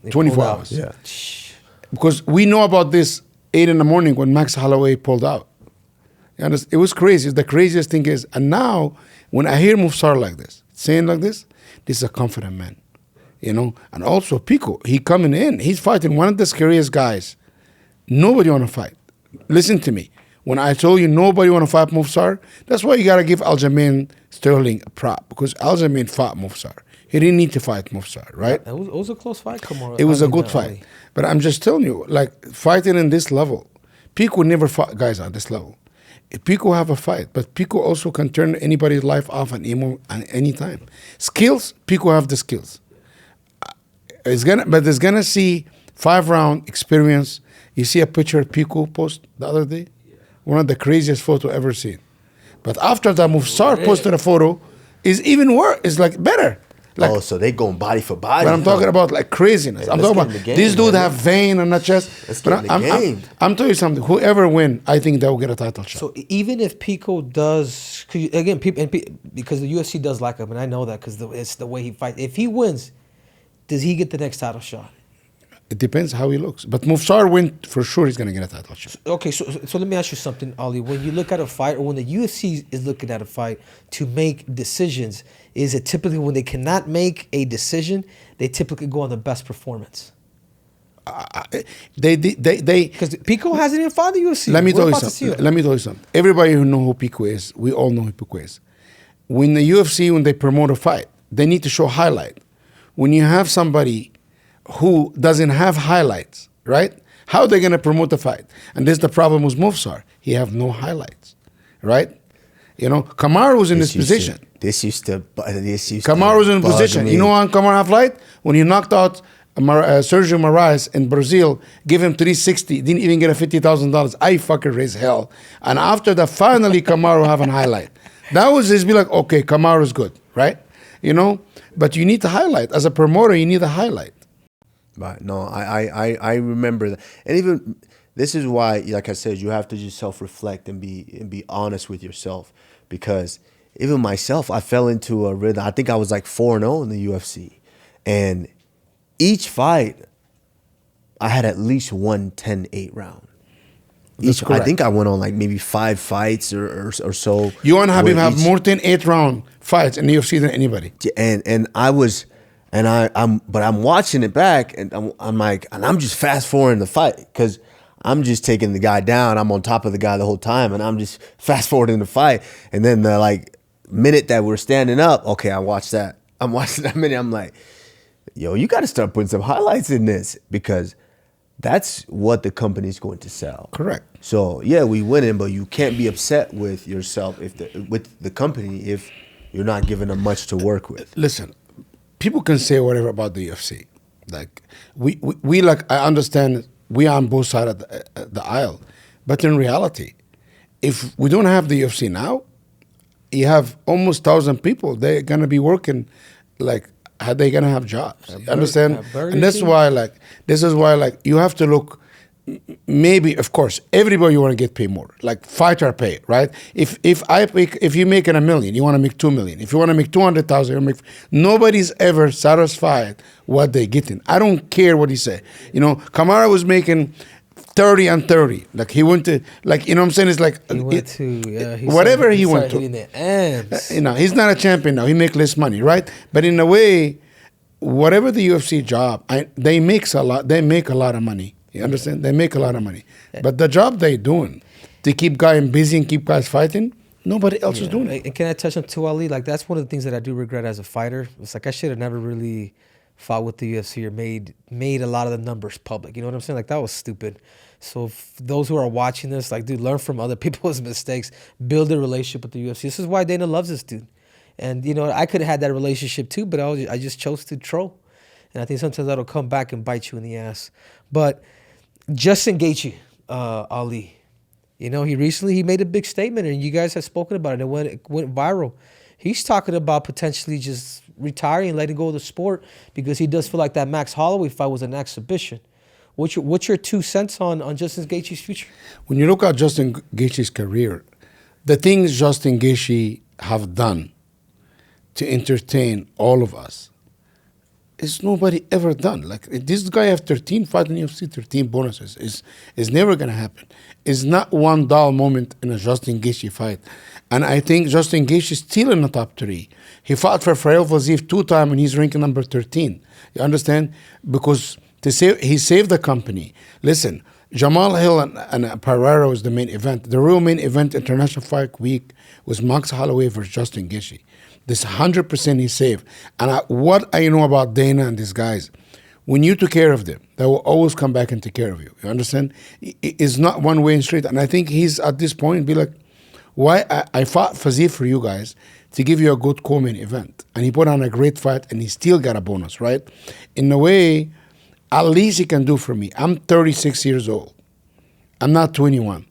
C: 24
B: pulled out.
C: hours.
A: Yeah.
C: Because we know about this 8 in the morning when Max Holloway pulled out. You understand? It was crazy. The craziest thing is, and now when I hear Movsar like this, saying like this is a confident man, And also Pico, he coming in, he's fighting one of the scariest guys Nobody want to fight. Listen to me. When I told you nobody want to fight Movsar, that's why you got to give Aljamain Sterling a prop, because Aljamain fought Movsar. He didn't need to fight Movsar, right?
B: It was a close fight, Kamaru.
C: It was a good fight. But I'm just telling you, like, fighting in this level, Pico never fought guys on this level. Pico have a fight, but Pico also can turn anybody's life off at any time. Skills, Pico have the skills. It's gonna see 5-round experience. You see a picture Pico post the other day? One of the craziest photo ever seen. But after that, Movsar posted a photo, is even worse. It's like better. Like,
A: so they going body for body.
C: But I'm talking about like craziness. I'm talking about this dude have vein on the chest. But I'm telling you something. Whoever win, I think they will get a title shot.
B: So even if Pico does, again, because the UFC does like him, and I know that because it's the way he fights. If he wins, does he get the next title shot?
C: It depends how he looks. But Movsar win for sure. He's gonna get a title shot.
B: Okay, so let me ask you something, Ali. When you look at a fight, or when the UFC is looking at a fight to make decisions, is it typically when they cannot make a decision, they typically go on the best performance?
C: They
B: Because Pico hasn't even fought the UFC.
C: Let me tell you something. Everybody who know who Pico is, we all know who Pico is. When the UFC, when they promote a fight, they need to show highlight. When you have somebody who doesn't have highlights, right? How are they going to promote the fight? And this is the problem with Movsar. He have no highlights, right? You know, Kamaru was in this position. Kamaru was in a position. You know how Kamaru have light? When he knocked out Sergio Moraes in Brazil, give him 360, didn't even get a $50,000. I fucking raised hell. And after that, finally Kamaru have a highlight. That was his be like, okay, Kamaru's good, right? You know, but you need to highlight. As a promoter, you need a highlight.
A: Right. No, I remember that. And even this is why, like I said, you have to just self-reflect and be honest with yourself. Because even myself, I fell into a rhythm. I think I was like 4-0 in the UFC. And each fight, I had at least one 10-8 round. I think I went on like maybe 5 fights or so.
C: You and Khabib have more than 8-round fights in the UFC than anybody.
A: And I was... but I'm watching it back, and I'm like, and I'm just fast forwarding the fight because I'm just taking the guy down. I'm on top of the guy the whole time, and I'm just fast forwarding the fight. And then the like minute that we're standing up, okay, I watched that. I'm watching that minute. I'm like, yo, you got to start putting some highlights in this because that's what the company's going to sell.
C: Correct.
A: So yeah, we winning, but you can't be upset with yourself with the company if you're not giving them much to work with.
C: Listen. People can say whatever about the UFC. Like we like, I understand we are on both sides of the aisle, but in reality, if we don't have the UFC now, you have almost 1,000 people. They're gonna be working, like how they gonna have jobs? You understand? And this is why you have to look. Maybe, of course, everybody want to get paid more. Like fighter pay, right? If you're making $1 million, you want to make $2 million. If you want to make 200,000, you make. Nobody's ever satisfied what they getting. I don't care what he say. You know, Kamaru was making 30 and 30. Like he went to, like, you know what I'm saying? It's like
B: he went to
C: whatever he went to.
B: The ends.
C: You know, he's not a champion now. He make less money, right? But in a way, whatever the UFC job, they make a lot of money. You understand? They make a lot of money. But the job they doing to keep guys busy and keep guys fighting, nobody else is doing it.
B: And can I touch on too, Ali? Like, that's one of the things that I do regret as a fighter. It's like I should have never really fought with the UFC or made a lot of the numbers public. You know what I'm saying? Like, that was stupid. So those who are watching this, like, dude, learn from other people's mistakes. Build a relationship with the UFC. This is why Dana loves this dude. And, you know, I could have had that relationship too, but I just chose to troll. And I think sometimes that'll come back and bite you in the ass. But Justin Gaethje, Ali, you know, he made a big statement, and you guys have spoken about it. It went viral. He's talking about potentially just retiring and letting go of the sport because he does feel like that Max Holloway fight was an exhibition. What's your 2 cents on Justin Gaethje's future?
C: When you look at Justin Gaethje's career, the things Justin Gaethje have done to entertain all of us, it's nobody ever done. Like this guy have 13 fights in UFC, 13 bonuses. It's never gonna happen. It's not one dull moment in a Justin Gaethje fight. And I think Justin Gaethje is still in the top 3. He fought for Evloev 2 times and he's ranking number 13. You understand? Because he saved the company. Listen, Jamal Hill and Pereira was the main event. The real main event, International Fight Week, was Max Holloway versus Justin Gaethje. This 100% he's safe. And what I know about Dana and these guys, when you took care of them, they will always come back and take care of you. You understand? It's not one way and straight. And I think he's at this point be like, why I fought Fazif for you guys to give you a good co-main event. And he put on a great fight and he still got a bonus, right? In a way, at least he can do for me. I'm 36 years old. I'm not 21.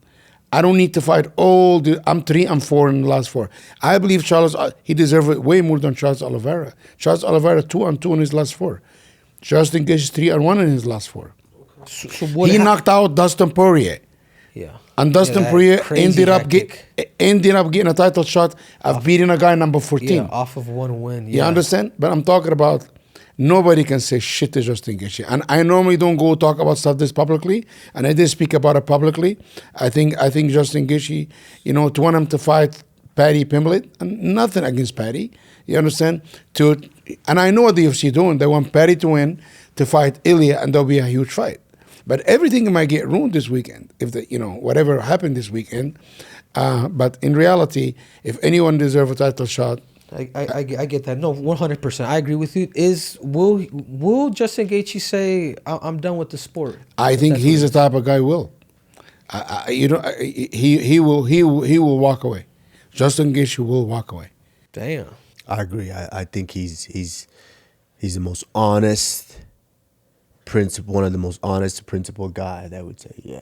C: I don't need to fight I'm 3 and 4 in the last 4. I believe Charles, he deserves it way more than Charles Oliveira. Charles Oliveira 2 and 2 in his last 4. Justin Gaethje 3 and 1 in his last 4.
B: So
C: he knocked out Dustin Poirier.
B: Yeah.
C: And Dustin Poirier ended up getting a title shot of beating a guy number 14.
B: Yeah, off of one win. Yeah.
C: You understand? But I'm talking about nobody can say shit to Justin Gaethje. And I normally don't go talk about stuff this publicly, and I did speak about it publicly. I think Justin Gaethje, to want him to fight Paddy Pimblett, and nothing against Paddy, you understand? And I know what the UFC doing. They want Paddy to win, to fight Ilya, and there'll be a huge fight. But everything might get ruined this weekend if whatever happened this weekend. But in reality, if anyone deserves a title shot,
B: I get that. No, 100%. I agree with you. Will Justin Gaethje say I'm done with the sport?
C: I think he's the type of guy who will. He will walk away. Justin Gaethje will walk away.
B: Damn.
A: I agree. I think he's the most honest, one of the most honest, principled guy that would say, yeah,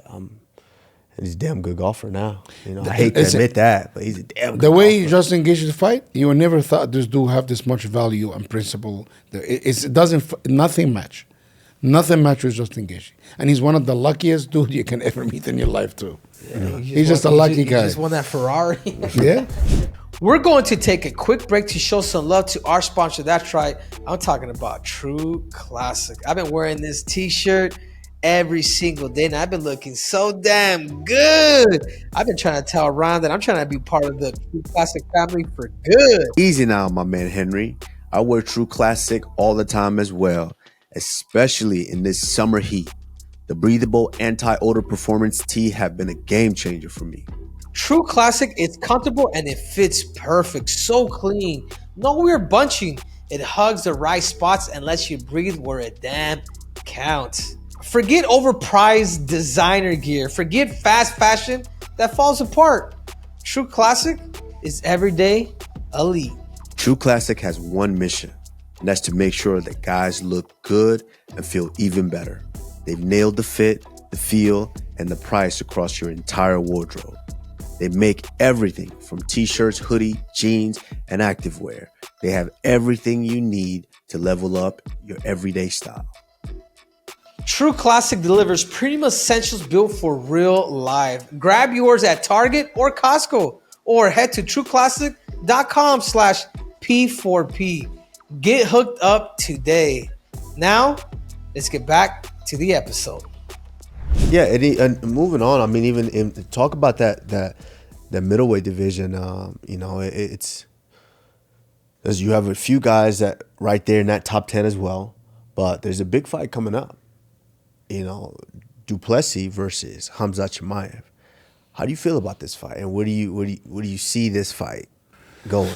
A: and he's a damn good golfer now. I hate to admit that, but he's a damn good golfer.
C: The way Justin Gaethje fight, you would never thought this dude have this much value and principle. Nothing match. Nothing matches Justin Gaethje. And he's one of the luckiest dudes you can ever meet in your life, too.
B: Yeah,
C: he's just a lucky guy.
B: He just won that Ferrari.
C: Yeah.
B: We're going to take a quick break to show some love to our sponsor. That's right. I'm talking about True Classic. I've been wearing this t-shirt every single day, and I've been looking so damn good. I've been trying to tell Ron that I'm trying to be part of the True Classic family for good.
A: Easy now, my man Henry. I wear True Classic all the time as well, especially in this summer heat. The breathable anti-odor performance tee have been a game changer for me.
B: True Classic, it's comfortable and it fits perfect. So clean. No weird bunching. It hugs the right spots and lets you breathe where it damn counts. Forget overpriced designer gear. Forget fast fashion that falls apart. True Classic is everyday elite.
A: True Classic has one mission, and that's to make sure that guys look good and feel even better. They've nailed the fit, the feel, and the price across your entire wardrobe. They make everything from t-shirts, hoodie, jeans, and activewear. They have everything you need to level up your everyday style.
B: True Classic delivers premium essentials built for real life. Grab yours at Target or Costco, or head to trueclassic.com/P4P. Get hooked up today. Now, let's get back to the episode.
A: Yeah, and moving on. I mean, even talk about that middleweight division. It's as you have a few guys that right there in that top 10 as well. But there's a big fight coming up. Duplessis versus Khamzat Chimaev. How do you feel about this fight, and where do you see this fight going?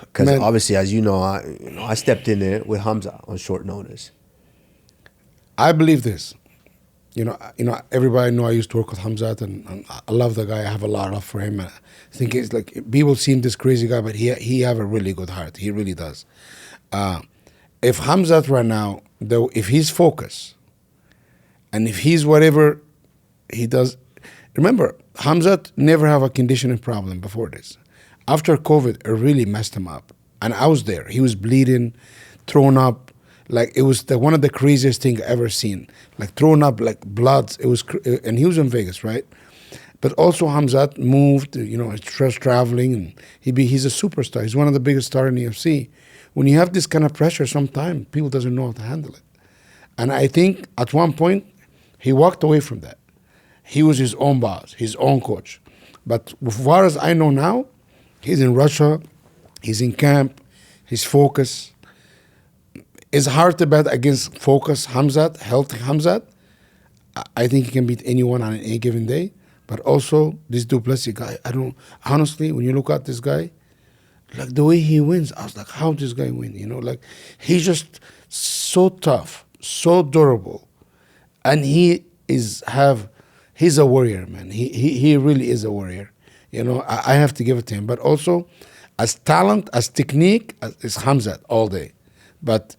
A: Because obviously, as you know, I stepped in there with Khamzat on short notice.
C: I believe this. Everybody know I used to work with Khamzat, and I love the guy. I have a lot of love for him. I think it's like people see him this crazy guy, but he have a really good heart. He really does. If Khamzat right now, though, if he's focused, and if he's whatever he does, remember Khamzat never have a conditioning problem before this. After COVID, it really messed him up, and I was there. He was bleeding, thrown up. Like it was one of the craziest things I ever seen. Like thrown up like blood. It was, and he was in Vegas, right? But also Khamzat moved. He's just traveling, and he's a superstar. He's one of the biggest stars in the UFC. When you have this kind of pressure, sometimes people doesn't know how to handle it. And I think at one point he walked away from that. He was his own boss, his own coach. But as far as I know now, he's in Russia. He's in camp. He's focused. It's hard to bet against focus Khamzat, healthy Khamzat. I think he can beat anyone on any given day. But also, this Plessis guy, I don't, honestly, when you look at this guy, like the way he wins, I was like, how does this guy win? You know, like he's just so tough, so durable. And he's a warrior, man. He really is a warrior. You know, I have to give it to him. But also, as talent, as technique, it's Khamzat all day. But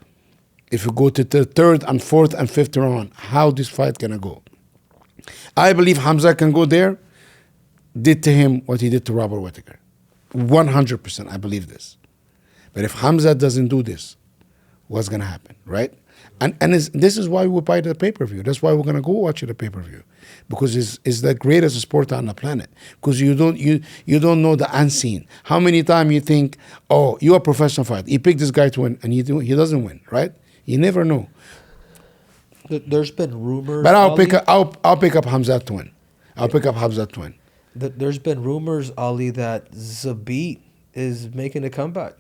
C: if you go to the third and fourth and fifth round, how this fight gonna go? I believe Khamzat can go there, did to him what he did to Robert Whittaker. 100%, I believe this. But if Khamzat doesn't do this, what's gonna happen, right? And this is why we buy the pay-per-view. That's why we're gonna go watch the pay-per-view, because it's the greatest sport on the planet. Because you don't know the unseen. How many times you think, oh, you're a professional fighter, you pick this guy to win, and he doesn't win, right? You never know.
B: There's been rumors.
C: But I'll pick up Khamzat to win. I'll pick up Khamzat to win.
B: There's been rumors, Ali, that Zabit is making a comeback.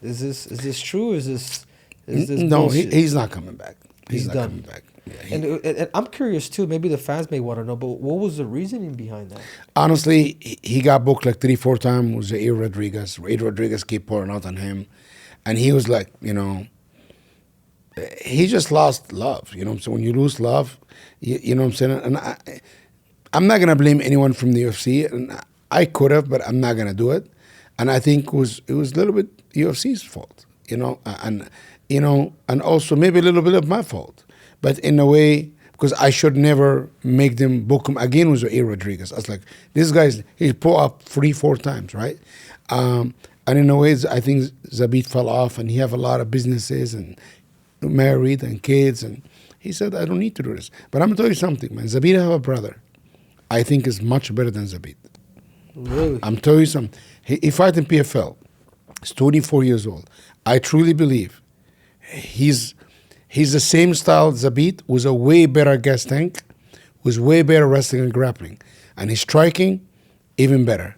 B: Is this true? Is this
C: no?
B: bullshit?
C: He's not coming back. He's not
B: done.
C: coming back. Yeah,
B: And I'm curious too. Maybe the fans may want to know, but what was the reasoning behind that?
C: honestly, he got booked like 3-4 times with Zaire Rodriguez. Zaire Rodriguez keep pouring out on him, and he was like, you know, he just lost love. You know, so when you lose love, you know what I'm saying. And I'm not gonna blame anyone from the UFC, and I could have, but I'm not gonna do it. And I think it was a little bit UFC's fault, you know, and also maybe a little bit of my fault, but in a way, because I should never make them book him again with A. Rodriguez. I was like, this guy's, he pulled up 3-4 times, right? And in a way, I think Zabit fell off, and he have a lot of businesses and married and kids, and he said, I don't need to do this. But I'm gonna tell you something, man. Zabit have a brother I think is much better than Zabit.
B: Really?
C: I'm telling you something. He fight in PFL. He's 24 years old. I truly believe he's the same style Zabit, with a way better gas tank, with way better wrestling and grappling. And his striking, even better.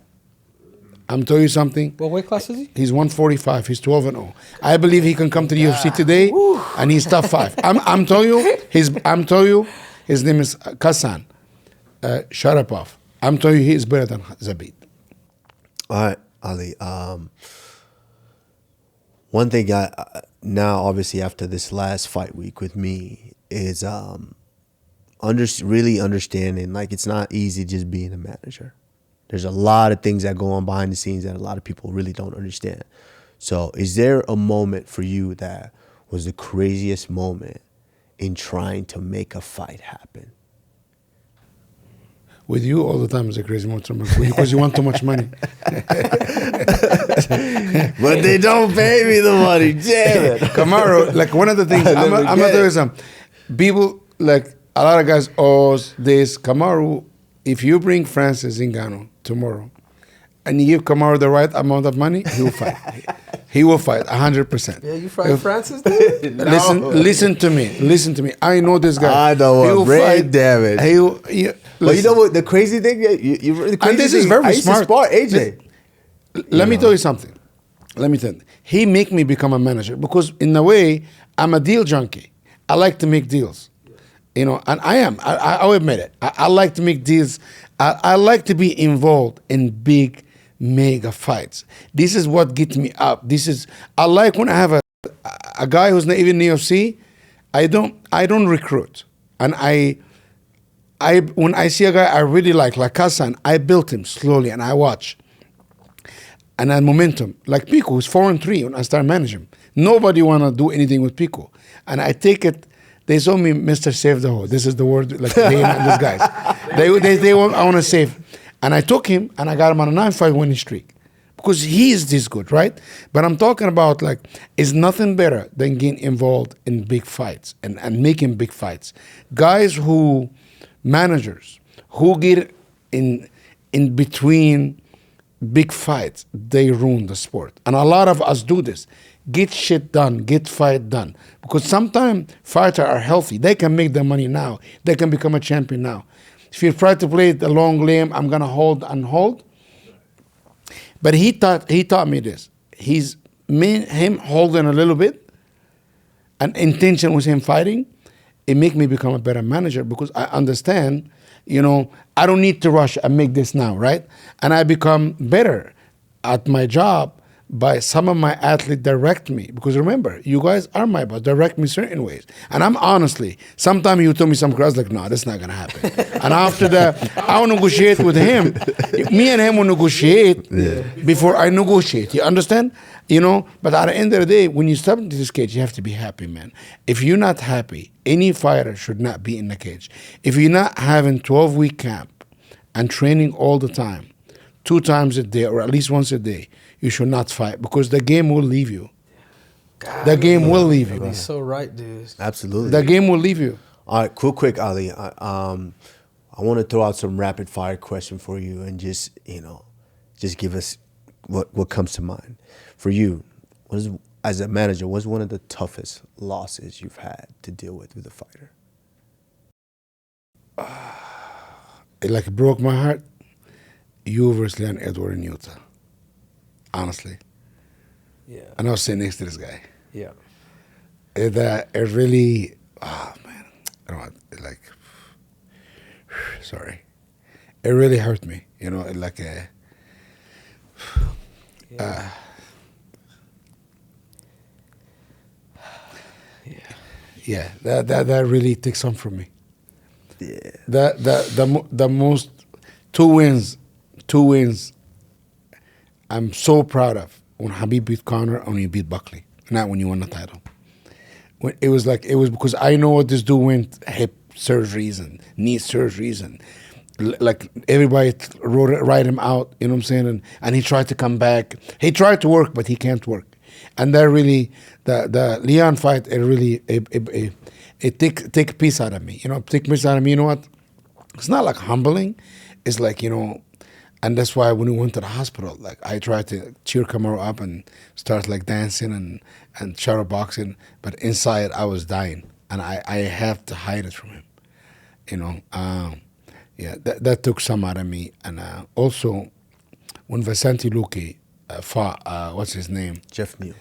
C: I'm telling you something.
B: What weight class is he?
C: He's 145. He's 12-0. I believe he can come to the UFC today, and he's top 5. I'm telling you, his name is Kassan Sharapov. I'm telling you, he is better than Zabit.
A: All right, Ali. One thing now, obviously, after this last fight week with me, is really understanding, like, it's not easy just being a manager. There's a lot of things that go on behind the scenes that a lot of people really don't understand. So is there a moment for you that was the craziest moment in trying to make a fight happen?
C: With you, all the time is a crazy moment because you want too much money.
A: But they don't pay me the money, damn it.
C: Kamaru, like one of the things, I'm going to tell you something. People, like a lot of guys, this. Kamaru, if you bring Francis Ngannou tomorrow and you give Kamaru the right amount of money, he will fight. He will fight 100%.
B: Yeah, you fight Francis then?
C: Listen to me. I know this guy.
A: I know what brain damage. But you know what? The crazy thing, the crazy
C: and this
A: thing,
C: is very
A: I used
C: smart.
A: to spar AJ.
C: Let me tell you something. He make me become a manager because in a way, I'm a deal junkie. I like to make deals. You know, and I am. I'll admit it. I like to make deals. I like to be involved in big, mega fights. This is what gets me up. I like when I have a guy who's not even in the UFC. I don't recruit, and when I see a guy I really like Hassan, I built him slowly and I watch. And then momentum, like Pico, who's 4-3 when I start managing him. Nobody want to do anything with Pico. And I take it, they saw me Mr. Save the Whole. This is the word, like they and these guys. I want to save. And I took him and I got him on a 9-fight winning streak. Because he is this good, right? But I'm talking about, like, it's nothing better than getting involved in big fights and making big fights. Managers who get in between big fights, they ruin the sport. And a lot of us do this. Get shit done, get fight done. Because sometimes fighters are healthy. They can make their money now. They can become a champion now. If you try to play the long game, I'm going to hold and hold. But he taught me this. Him holding a little bit, and intention was him fighting, it make me become a better manager because I understand, I don't need to rush and make this now, right? And I become better at my job by some of my athletes direct me. Because remember, you guys are my boss, direct me certain ways. And I'm honestly, sometimes you tell me some crowds like, no, that's not going to happen. And after that, I'll negotiate with him. Me and him will negotiate before I negotiate. You understand? But at the end of the day, when you step into this cage, you have to be happy, man. If you're not happy, any fighter should not be in the cage. If you're not having 12-week camp and training all the time, 2 times a day or at least once a day, you should not fight because the game will leave you.
B: God,
C: the game will leave you.
B: He's so right, dude.
A: Absolutely.
C: The game will leave you.
A: All right, quick, Ali. I want to throw out some rapid fire question for you and just give us what comes to mind. For you, as a manager, what's one of the toughest losses you've had to deal with a fighter?
C: It broke my heart. You versus Leon Edward in Utah. Honestly.
B: Yeah.
C: And I was sitting next to this guy.
B: Yeah.
C: It really, man, I don't know, sorry. It really hurt me, yeah, that really takes some from me.
A: Yeah.
C: The most 2 wins I'm so proud of when Khabib beat Conor and when he beat Buckley, not when you won the title. It was because I know what this dude went, hip surgeries and knee surgeries and everybody write him out, you know what I'm saying? And he tried to come back. He tried to work, but he can't work. And that really, the Leon fight, it really, it take a piece out of me. Take a piece out of me, you know what? It's not humbling. It's and that's why when we went to the hospital, I tried to cheer Kamaru up and start dancing and shadow boxing, but inside I was dying, and I have to hide it from him. Yeah, that took some out of me. And also, when Vicente Luque fought, what's his name?
A: Jeff Neal.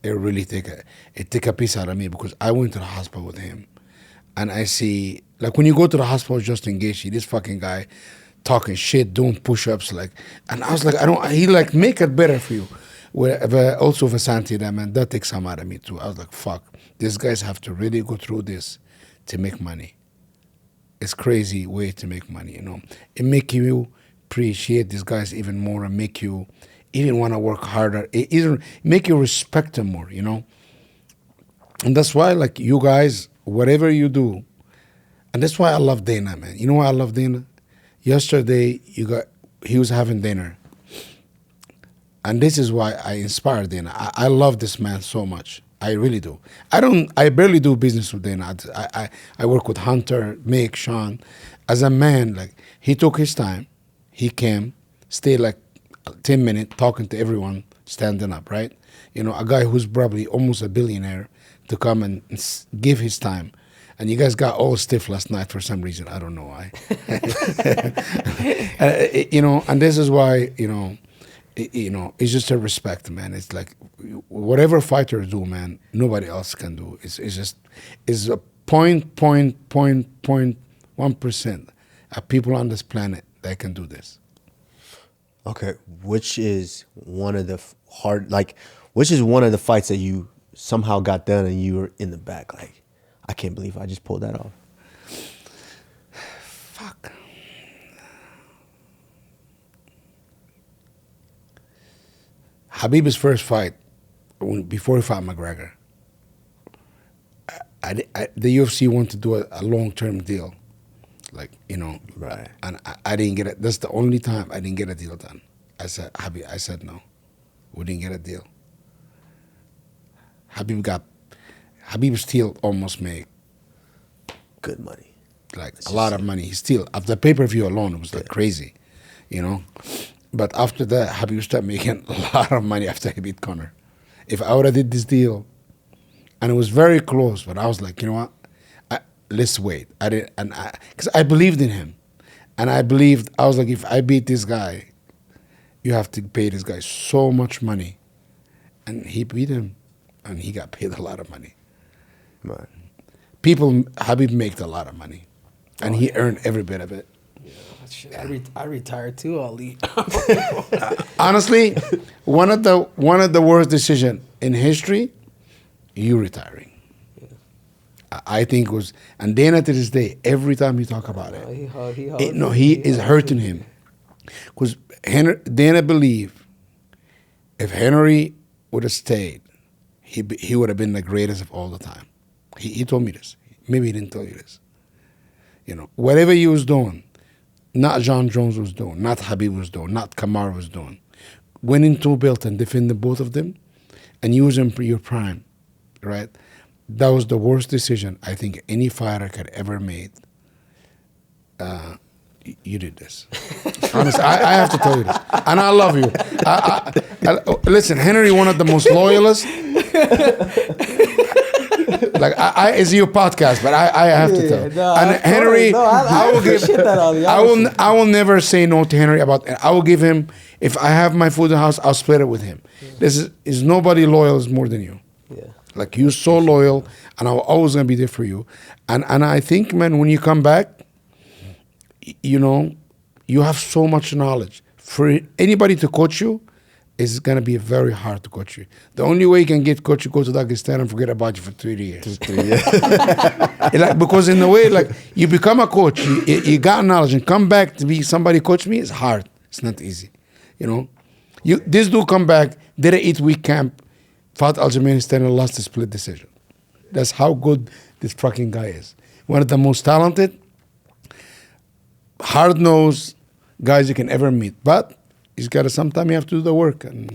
C: It really took a piece out of me because I went to the hospital with him, and I see when you go to the hospital with Justin Gaethje, this fucking guy talking shit, doing push-ups, and I was he make it better for you. Also Vicente, that takes some out of me too. I was like, fuck, these guys have to really go through this to make money. It's crazy way to make money, It make you appreciate these guys even more and make you even want to work harder. It even make you respect them more, And that's why, you guys, whatever you do, and that's why I love Dana, man. You know why I love Dana? Yesterday, he was having dinner. And this is why I inspired Dana. I love this man so much. I really do. I barely do business with Dana. I work with Hunter, Mick, Sean. As a man, he took his time. He came, stayed 10 minutes talking to everyone, standing up, right? A guy who's probably almost a billionaire to come and give his time. And you guys got all stiff last night for some reason. I don't know why. And this is why, it's just a respect, man. It's whatever fighters do, man, nobody else can do. It's a 0.1% of people on this planet that can do this.
A: Okay, which is one of the which is one of the fights that you somehow got done and you were in the back, I can't believe I just pulled that off.
C: Fuck. Khabib's first fight, before he fought McGregor, the UFC wanted to do a long-term deal.
A: Right.
C: And I didn't get it. That's the only time I didn't get a deal done. I said no. We didn't get a deal. Khabib still almost made
A: good money.
C: A lot of money. He still, after the pay-per-view alone, it was crazy, But after that, Khabib started making a lot of money after he beat Conor. If I would have did this deal, and it was very close, but I was like, you know what? Let's wait. Because I believed in him. And I was like, if I beat this guy, you have to pay this guy so much money. And he beat him, and he got paid a lot of money.
A: Right.
C: Habib made a lot of money, and he earned every bit of it.
B: I retired too, Ali.
C: Honestly, one of the worst decisions in history, you retiring. I think was, and Dana to this day, every time you talk about it, he is hurting him, because Dana believed if Henry would have stayed, he would have been the greatest of all the time. He told me this. Maybe he didn't tell you this. Whatever he was doing, not John Jones was doing, not Khabib was doing, not Kamaru was doing, winning 2 belts and defending both of them, and using your prime, right? That was the worst decision I think any fighter could ever made. You did this. Honestly, I have to tell you this. And I love you. Listen, Henry, one of the most loyalist. It's your podcast, but I have to tell.
B: No,
C: and Henry,
B: I will give that, Ali.
C: I will never say no to Henry about it. I will give him, if I have my food in the house, I'll split it with him. This is nobody loyal is more than you.
B: Yeah.
C: Like, you're so loyal, and I'm always gonna be there for you. And I think, man, when you come back, you have so much knowledge. For anybody to coach you, it's gonna be very hard to coach you. The only way you can get coach, you go to Dagestan and forget about you for 3 years. Because in a way, like, you become a coach, you got knowledge, and come back to be somebody coach me, it's hard. It's not easy. This dude come back, did an 8-week camp, fought Aljamain and lost a split decision. That's how good this fucking guy is. One of the most talented, hard-nosed guys you can ever meet. But he's got to, sometimes you have to do the work. And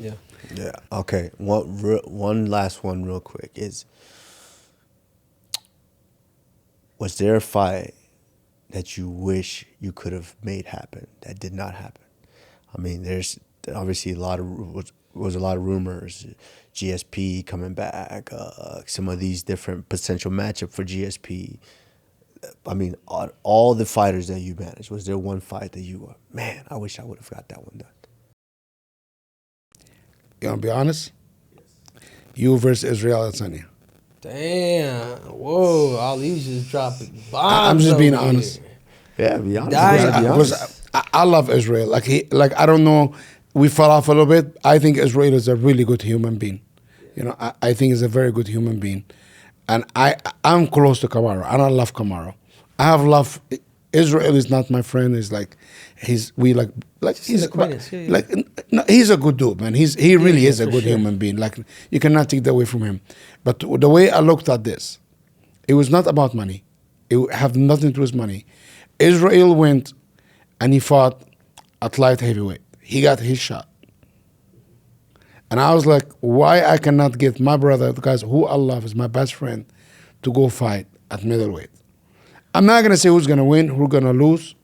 A: yeah. Okay. One last one real quick is, was there a fight that you wish you could have made happen that did not happen? I mean, there's obviously a lot of rumors, GSP coming back, some of these different potential matchup for GSP. I mean, all the fighters that you managed, was there one fight that you were, man, I wish I would have got that one done?
C: You want to be honest? You versus Israel Adesanya.
B: Damn. Whoa, Ali's just dropping bombs.
C: I'm just being honest.
A: Yeah, be honest.
C: I love Israel. Like I don't know, we fell off a little bit. I think Israel is a really good human being. I think he's a very good human being. And I'm close to Kamaru, and I love Kamaru. I have love. Israel is not my friend. He's a good dude, man. He really is a good human being. Like, you cannot take that away from him. But the way I looked at this, it was not about money. It had nothing to do with money. Israel went and he fought at light heavyweight. He got his shot. And I was like, why I cannot get my brother, the guys who I love, is my best friend, to go fight at middleweight? I'm not going to say who's going to win, who's going to lose.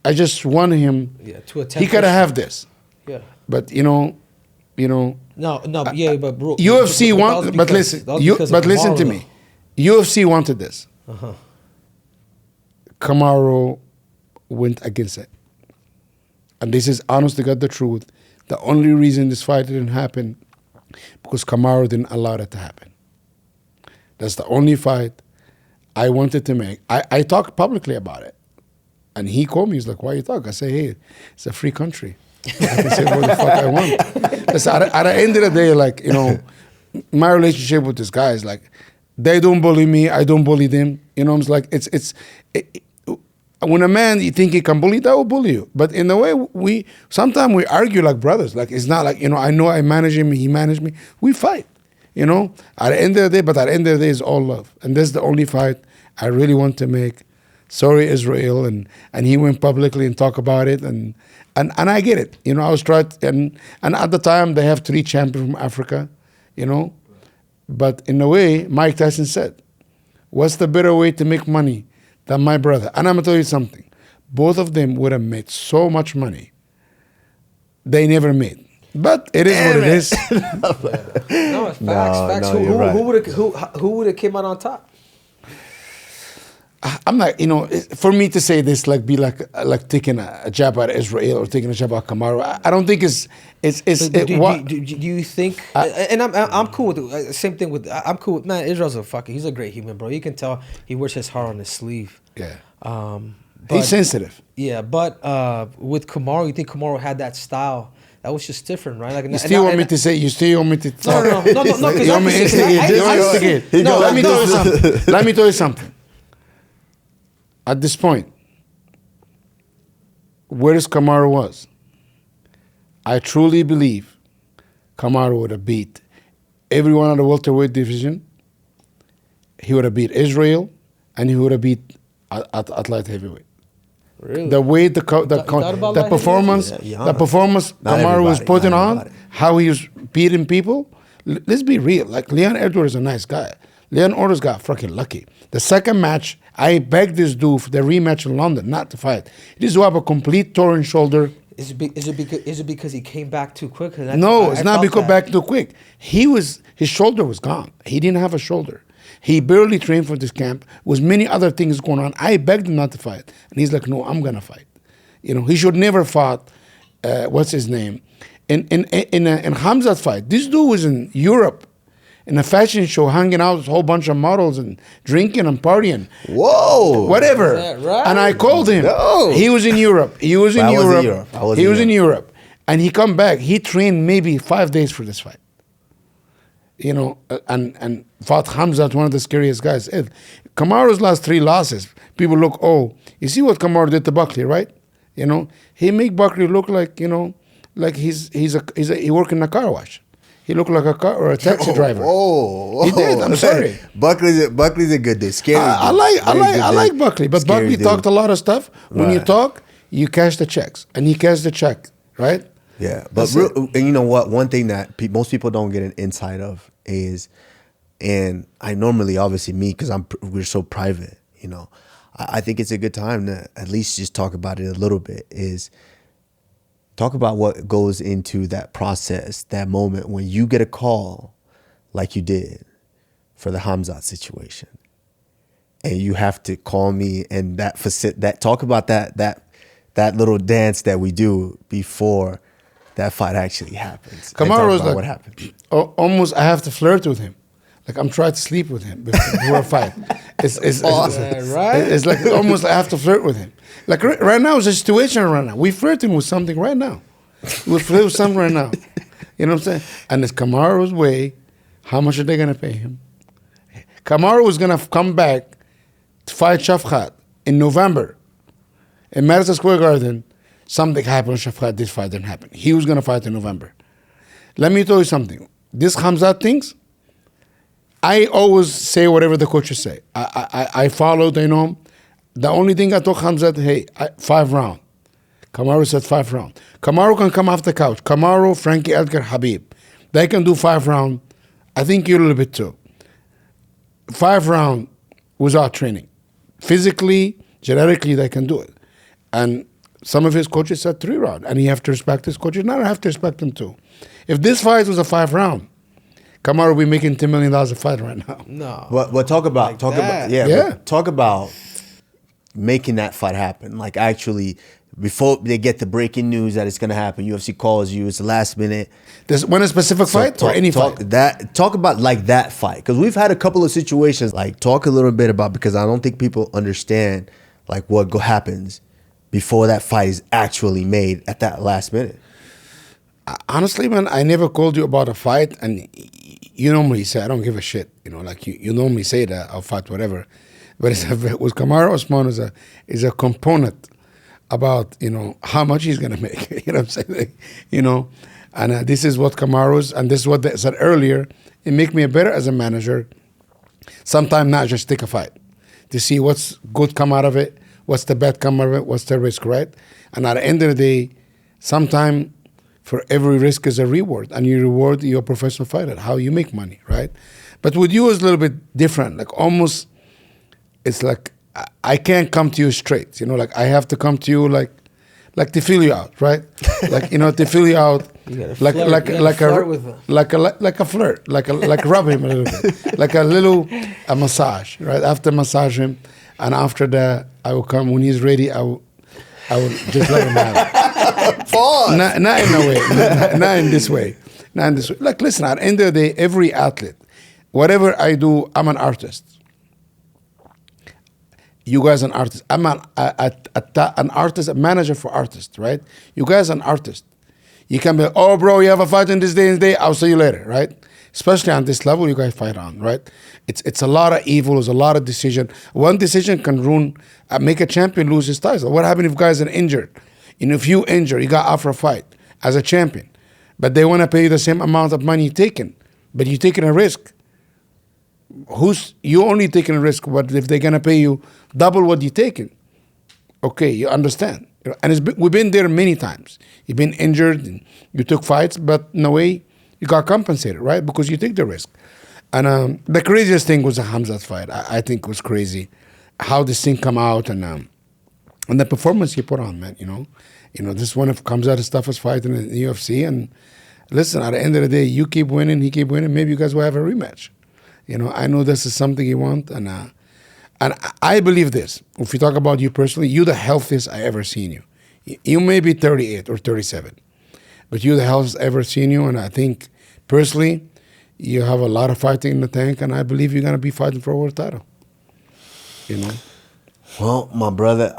C: I just want him. Yeah, to attempt. He could have this. Yeah. But, No,
B: but bro.
C: UFC wanted, but listen to me. UFC wanted this. Uh-huh. Kamaru went against it. And this is honest to God the truth. The only reason this fight didn't happen, because Kamaru didn't allow it to happen. That's the only fight I wanted to make. I talked publicly about it. And he called me, he's like, why you talk? I say, hey, it's a free country. I can say what the fuck I want. Listen, at the end of the day, my relationship with this guy is like, they don't bully me, I don't bully them. It's like, when a man you think he can bully, that will bully you. But in a way, sometimes we argue like brothers. Like, it's not like, I know I manage him, he managed me. We fight, at the end of the day, but at the end of the day, it's all love. And that's the only fight I really want to make. Sorry, Israel. And he went publicly and talked about it. And I get it. I was trying, and at the time, they have 3 champions from Africa, But in a way, Mike Tyson said, what's the better way to make money than my brother? And I'm going to tell you something. Both of them would have made so much money they never made. But it is what it is.
B: No, it's facts. Who would have came out on top?
C: I'm not, for me to say this, like, be like taking a jab at Israel or taking a jab at Kamaru. I don't think it's.
B: Do you think? And I'm cool with it. Same thing with. I'm cool with, man. Israel's he's a great human, bro. You can tell he wears his heart on his sleeve.
C: Yeah.
B: But,
C: he's sensitive.
B: Yeah, but with Kamaru, you think Kamaru had that style? That was just different, right? Like,
C: You still want me to talk?
B: No.
C: You want me to instigate? No, let me tell you something. Let me tell you something. At this point, where Kamaru was, I truly believe Kamaru would have beat everyone in the welterweight division. He would have beat Israel, and he would have beat at light heavyweight.
B: Really?
C: The way the performance Kamaru was putting on, how he was beating people. Let's be real. Like, Leon Edwards is a nice guy. Leon Edwards got fucking lucky. The second match, I begged this dude for the rematch in London, not to fight. This dude have a complete torn shoulder.
B: Is it because he came back too quick?
C: No, it's not because back too quick. His shoulder was gone. He didn't have a shoulder. He barely trained for this camp. Was many other things going on. I begged him not to fight, and he's like, "No, I'm gonna fight." He should never fought. What's his name? In Khamzat fight, this dude was in Europe, in a fashion show, hanging out with a whole bunch of models and drinking and partying.
A: Whoa!
C: Whatever.
B: Is that right?
C: And I called him.
A: No.
C: He was in Europe. He was in Europe, and he come back. He trained maybe 5 days for this fight. And fought Khamzat, one of the scariest guys. Kamaru's last 3 losses, people look, you see what Kamaru did to Buckley, right? He make Buckley look like, like he work in a car wash. He looked like a car or a taxi driver. He did. I'm sorry.
A: Buckley's a good dude. Scary.
C: I like Buckley, but
A: Scary
C: Buckley
A: dude.
C: talked a lot of stuff. When you talk, you cash the checks, and he cashed the check, right?
A: Yeah, but and you know what? One thing that most people don't get an insight of is, and I normally, obviously me, because we're so private, I think it's a good time to at least just talk about it a little bit, is talk about what goes into that process, that moment when you get a call like you did for the Khamzat situation. And you have to call me and talk about that little dance that we do before that fight actually happens.
C: Kamaru was like,
A: what happened.
C: Almost I have to flirt with him. Like, I'm trying to sleep with him before a fight. It's like almost I have to flirt with him. Like, right now, it's a situation right now. We're flirting with something right now. We're flirting with something right now. You know what I'm saying? And it's Kamaru's way. How much are they going to pay him? Kamaru was going to come back to fight Shafkat in November in Madison Square Garden. Something happened to Shafkat. This fight didn't happen. He was going to fight in November. Let me tell you something. This Khamzat things, I always say whatever the coaches say. I followed, The only thing I told Khamzat, 5 rounds. Kamaru said 5 rounds. Kamaru can come off the couch. Kamaru, Frankie Edgar, Khabib. They can do 5 rounds. I think you a little bit too. 5 rounds without training. Physically, genetically, they can do it. And some of his coaches said 3 rounds. And you have to respect his coaches. Now I have to respect them too. If this fight was a 5 round, Kamaru will be making $10 million a fight right now.
B: No.
A: But talk about making that fight happen. Like, actually, before they get the breaking news that it's going to happen, UFC calls you, it's the last minute.
C: When a specific fight or any fight?
A: Talk about like that fight. Because we've had a couple of situations, like talk a little bit about, because I don't think people understand like what happens before that fight is actually made at that last minute.
C: Honestly, man, I never called you about a fight, and you normally say, I don't give a shit. Like you normally say that, I'll fight whatever. But with Kamaru Usman is a component about, how much he's going to make. You know what I'm saying? And this is what Kamaru's, and this is what they said earlier, it make me better as a manager. Sometimes not just take a fight. To see what's good come out of it, what's the bad come out of it, what's the risk, right? And at the end of the day, sometimes for every risk is a reward, and you reward your professional fighter, how you make money, right? But with you, it's a little bit different. Like, almost, it's like I can't come to you straight. Like, I have to come to you like to feel you out, right? Like, to feel you out, like a flirt, like rub him a little bit, like a massage, right? After massage him, And after that, I will come when he's ready. I will just let him have it.
A: Pause.
C: Not in a way. Not in this way. Not in this way. Like, listen, at the end of the day, every athlete, whatever I do, I'm an artist. You guys an artist. I'm an artist, a manager for artists, right? You guys an artist. You can be, oh, bro, you have a fight in this day and day. I'll see you later, right? Especially on this level, you guys fight on, right? It's a lot of evil. It's a lot of decision. One decision can ruin, make a champion lose his title. What happens if guys are injured? And if you injure, you got out for a fight as a champion, but they want to pay you the same amount of money you're taking, but you're taking a risk. You only taking a risk, but if they're gonna pay you double what you're taking, okay, you understand. And we've been there many times. You've been injured, and you took fights, but in a way, you got compensated, right? Because you take the risk. And the craziest thing was the Khamzat fight. I think it was crazy how this thing come out and the performance he put on, man. You know, this one of Khamzat's toughest fight in the UFC. And listen, at the end of the day, you keep winning, he keep winning. Maybe you guys will have a rematch. You know, I know this is something you want, and I believe this. If we talk about you personally, you're the healthiest I ever seen you. You may be 38 or 37, but you're the healthiest I ever seen you, and I think personally, you have a lot of fighting in the tank, and I believe you're gonna be fighting for a world title. You know.
A: Well, my brother,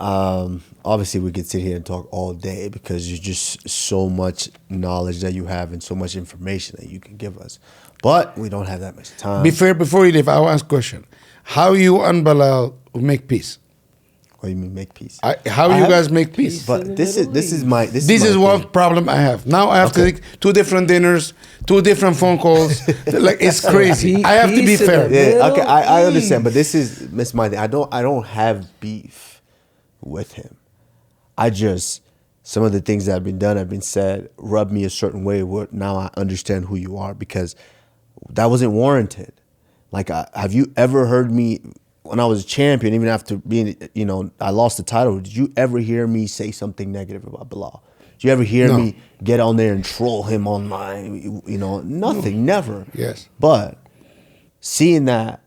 A: obviously we could sit here and talk all day because you're just so much knowledge that you have and so much information that you can give us. But we don't have that much time.
C: Before you leave, I will ask a question. How you and Belal make peace?
A: What do you mean make peace?
C: How you guys make peace?
A: But this is my
C: one problem I have. Now I have to take 2 different dinners, 2 different phone calls. Like, it's crazy. I have to be fair.
A: Yeah, okay, I understand, but this is my thing. I don't have beef with him. Some of the things that have been done, have been said, rub me a certain way. Where now I understand who you are, because that wasn't warranted. Like, have you ever heard me, when I was a champion, even after being, I lost the title, did you ever hear me say something negative about Belal? Did you ever hear me get on there and troll him online? Nothing, never.
C: Yes.
A: But seeing that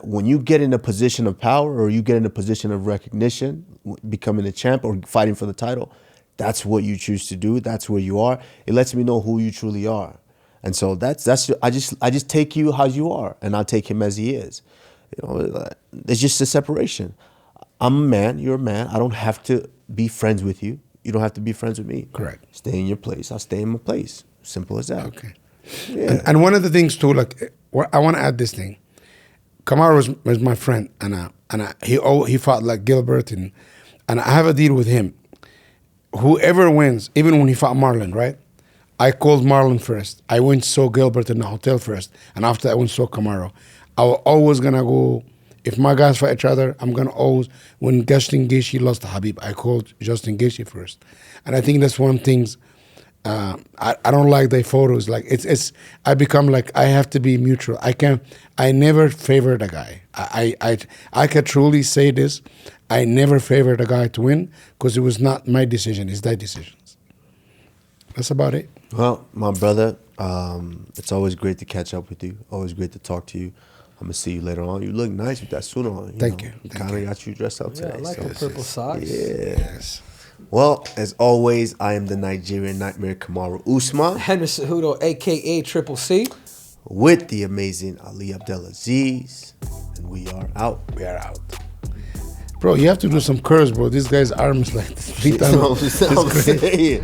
A: when you get in a position of power or you get in a position of recognition, becoming a champ or fighting for the title, that's what you choose to do. That's where you are. It lets me know who you truly are. And so I just take you how you are, and I'll take him as he is. It's just a separation. I'm a man, you're a man. I don't have to be friends with you. You don't have to be friends with me.
C: Correct.
A: Stay in your place. I'll stay in my place. Simple as that.
C: Okay.
A: Yeah.
C: And one of the things too, like, I want to add this thing. Kamaru was my friend, and he fought like Gilbert, and I have a deal with him. Whoever wins, even when he fought Marlon, right? I called Marlon first. I went saw Gilbert in the hotel first, and after I went saw Kamaru. I was always gonna go. If my guys fight each other, I'm gonna always. When Justin Gaethje lost to Khabib, I called Justin Gaethje first, and I think that's one thing. I don't like their photos. Like, it's. I become like, I have to be mutual. I never favored a guy. I can truly say this. I never favored a guy to win, because it was not my decision. It's their decisions. That's about it.
A: Well, my brother, it's always great to catch up with you. Always great to talk to you. I'm going to see you later on. You look nice with that suit on.
C: Thank you.
A: Kind of got you dressed up today.
B: I like the purple socks.
A: Yes. Well, as always, I am the Nigerian Nightmare, Kamaru Usman.
B: Henry Cejudo, a.k.a. Triple C.
A: With the amazing Ali ABDELAZIZ. And we are out.
C: We are out. Bro, you have to do some curves, bro. This guy's arms like 3 times.
A: That's what I'm saying.